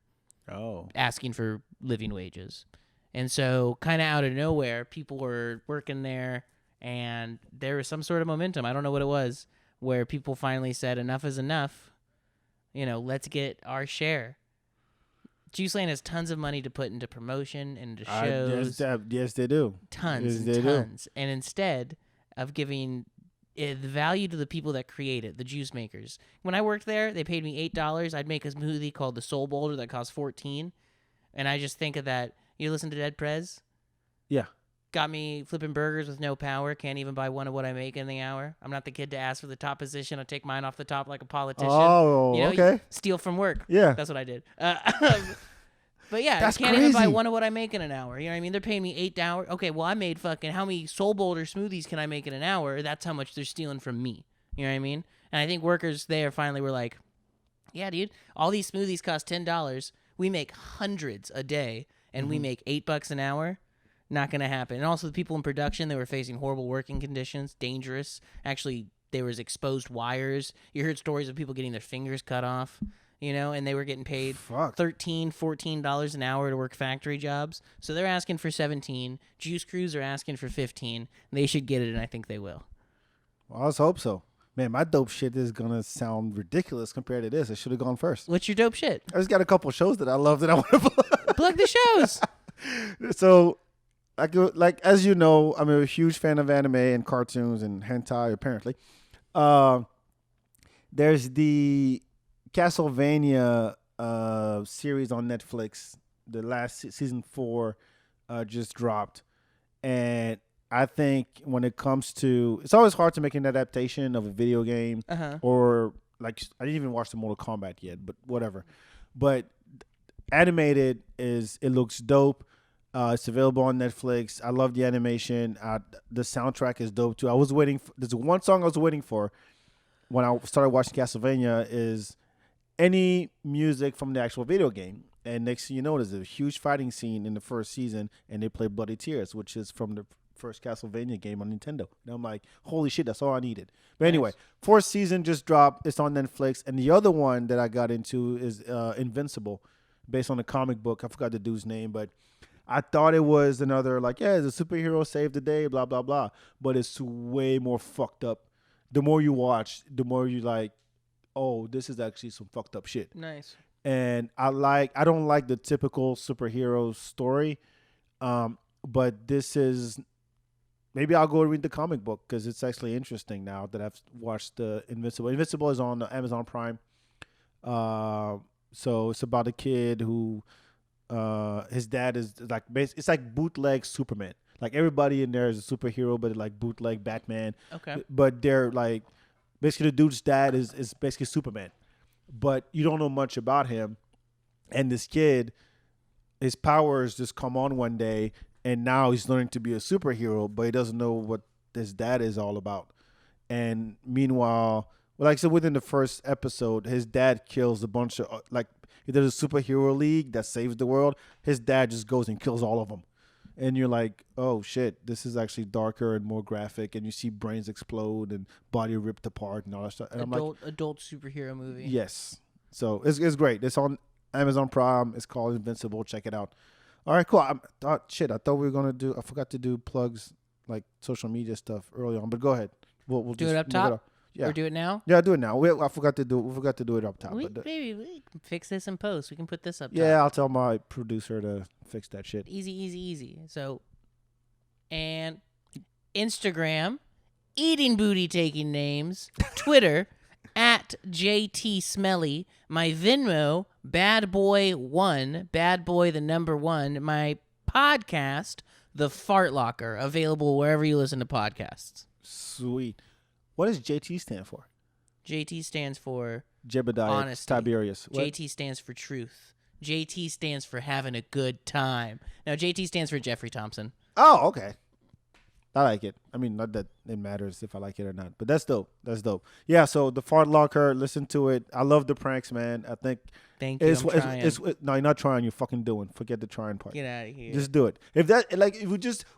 Oh. Asking for living wages. And so kind of out of nowhere, people were working there, and there was some sort of momentum. I don't know what it was, where people finally said, enough is enough. Let's get our share. JuiceLand has tons of money to put into promotion and into shows. Yes, they do. Tons and tons. And instead of giving the value to the people that create it, the juice makers. When I worked there, they paid me $8. I'd make a smoothie called the Soul Boulder that cost $14. And I just think of that. You listen to Dead Prez? Yeah. Got me flipping burgers with no power. Can't even buy one of what I make in the hour. I'm not the kid to ask for the top position. I take mine off the top like a politician. Oh, okay. You steal from work. Yeah. That's what I did. But yeah, that's I can't crazy. even buy one of what I make in an hour. You know what I mean? They're paying me $8. Okay, well, I made fucking how many Soul Boulder smoothies can I make in an hour? That's how much they're stealing from me. You know what I mean? And I think workers there finally were like, yeah, dude, all these smoothies cost $10. We make hundreds a day, and we make $8 an hour. Not going to happen. And also the people in production, they were facing horrible working conditions, dangerous. Actually, there was exposed wires. You heard stories of people getting their fingers cut off. And they were getting paid $13, $14 an hour to work factory jobs. So they're asking for 17. Juice Crews are asking for 15. They should get it, and I think they will. Well, let's hope so. Man, my dope shit is going to sound ridiculous compared to this. I should have gone first. What's your dope shit? I just got a couple shows that I love that I want to plug. Plug the shows. So, like as you know, I'm a huge fan of anime and cartoons and hentai, apparently. There's the Castlevania series on Netflix. The last season 4 just dropped, and I think when it comes to, it's always hard to make an adaptation of a video game, or like I didn't even watch the Mortal Kombat yet, but whatever. But animated it looks dope. It's available on Netflix. I love the animation. The soundtrack is dope too. There's one song I was waiting for when I started watching Castlevania is any music from the actual video game. And next thing you know, there's a huge fighting scene in the first season, and they play Bloody Tears, which is from the first Castlevania game on Nintendo. And I'm like, holy shit, that's all I needed. But anyway, 4th season just dropped. It's on Netflix. And the other one that I got into is Invincible, based on a comic book. I forgot the dude's name, but I thought it was another, like, yeah, it's a superhero saved the day, blah, blah, blah. But it's way more fucked up. The more you watch, the more you like, oh, this is actually some fucked up shit. Nice. And I don't like the typical superhero story, but this is, maybe I'll go read the comic book because it's actually interesting now that I've watched the Invincible. Invincible is on Amazon Prime. So it's about a kid who his dad is like it's like bootleg Superman. Like everybody in there is a superhero, but like bootleg Batman. Okay. But they're like basically the dude's dad is basically Superman, but you don't know much about him. And this kid, his powers just come on one day, and now he's learning to be a superhero, but he doesn't know what his dad is all about. And meanwhile, well, like I said, within the first episode, his dad kills a bunch of like if there's a superhero league that saves the world, his dad just goes and kills all of them. And you're like, oh shit, this is actually darker and more graphic, and you see brains explode and body ripped apart and all that stuff. And Adult superhero movie. yes, so it's great. It's on Amazon Prime. It's called Invincible. Check it out. All right, cool. I thought we were gonna do. I forgot to do plugs like social media stuff early on, but go ahead. We'll do just it up move top. up. Yeah. Or do it now. Yeah, do it now. I forgot to do. We forgot to do it up top. Maybe we can fix this in post. We can put this up. Yeah, top. I'll tell my producer to fix that shit. Easy. So, and Instagram, eating booty taking names. Twitter, at JT Smelly. My Venmo, Bad Boy 1, Bad Boy the number 1. My podcast, The Fart Locker, available wherever you listen to podcasts. Sweet. What does JT stand for? JT stands for Jebediah honesty. Tiberius. What? JT stands for truth. JT stands for having a good time. Now, JT stands for Jeffrey Thompson. Oh, okay. I like it. I mean, not that it matters if I like it or not, but that's dope. Yeah, so the Fart Locker, listen to it. I love the pranks, man. I think Thank you. no, you're not trying. You're fucking doing. Forget the trying part. Get out of here. Just do it.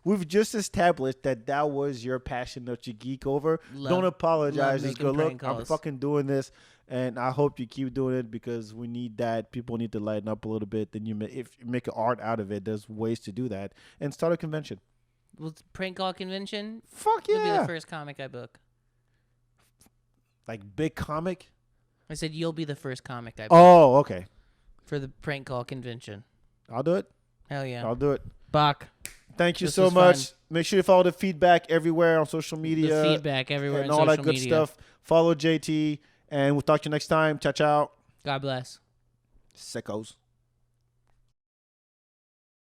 We've just established that was your passion that you geek over. Don't apologize. Just go, look, I'm fucking doing this, and I hope you keep doing it because we need that. People need to lighten up a little bit. Then if you make an art out of it, there's ways to do that, and start a convention. Well, prank call convention. Fuck yeah! You'll be the first comic I book. Like big comic. I said you'll be the first comic I book. Oh, okay. For the prank call convention. I'll do it. Hell yeah. I'll do it. Bach. Thank you so much. Fun. Make sure you follow the FeedBak everywhere on social media. The FeedBak everywhere and on all social that good media. stuff. Follow JT, and we'll talk to you next time. Ciao, ciao. God bless. Sickos.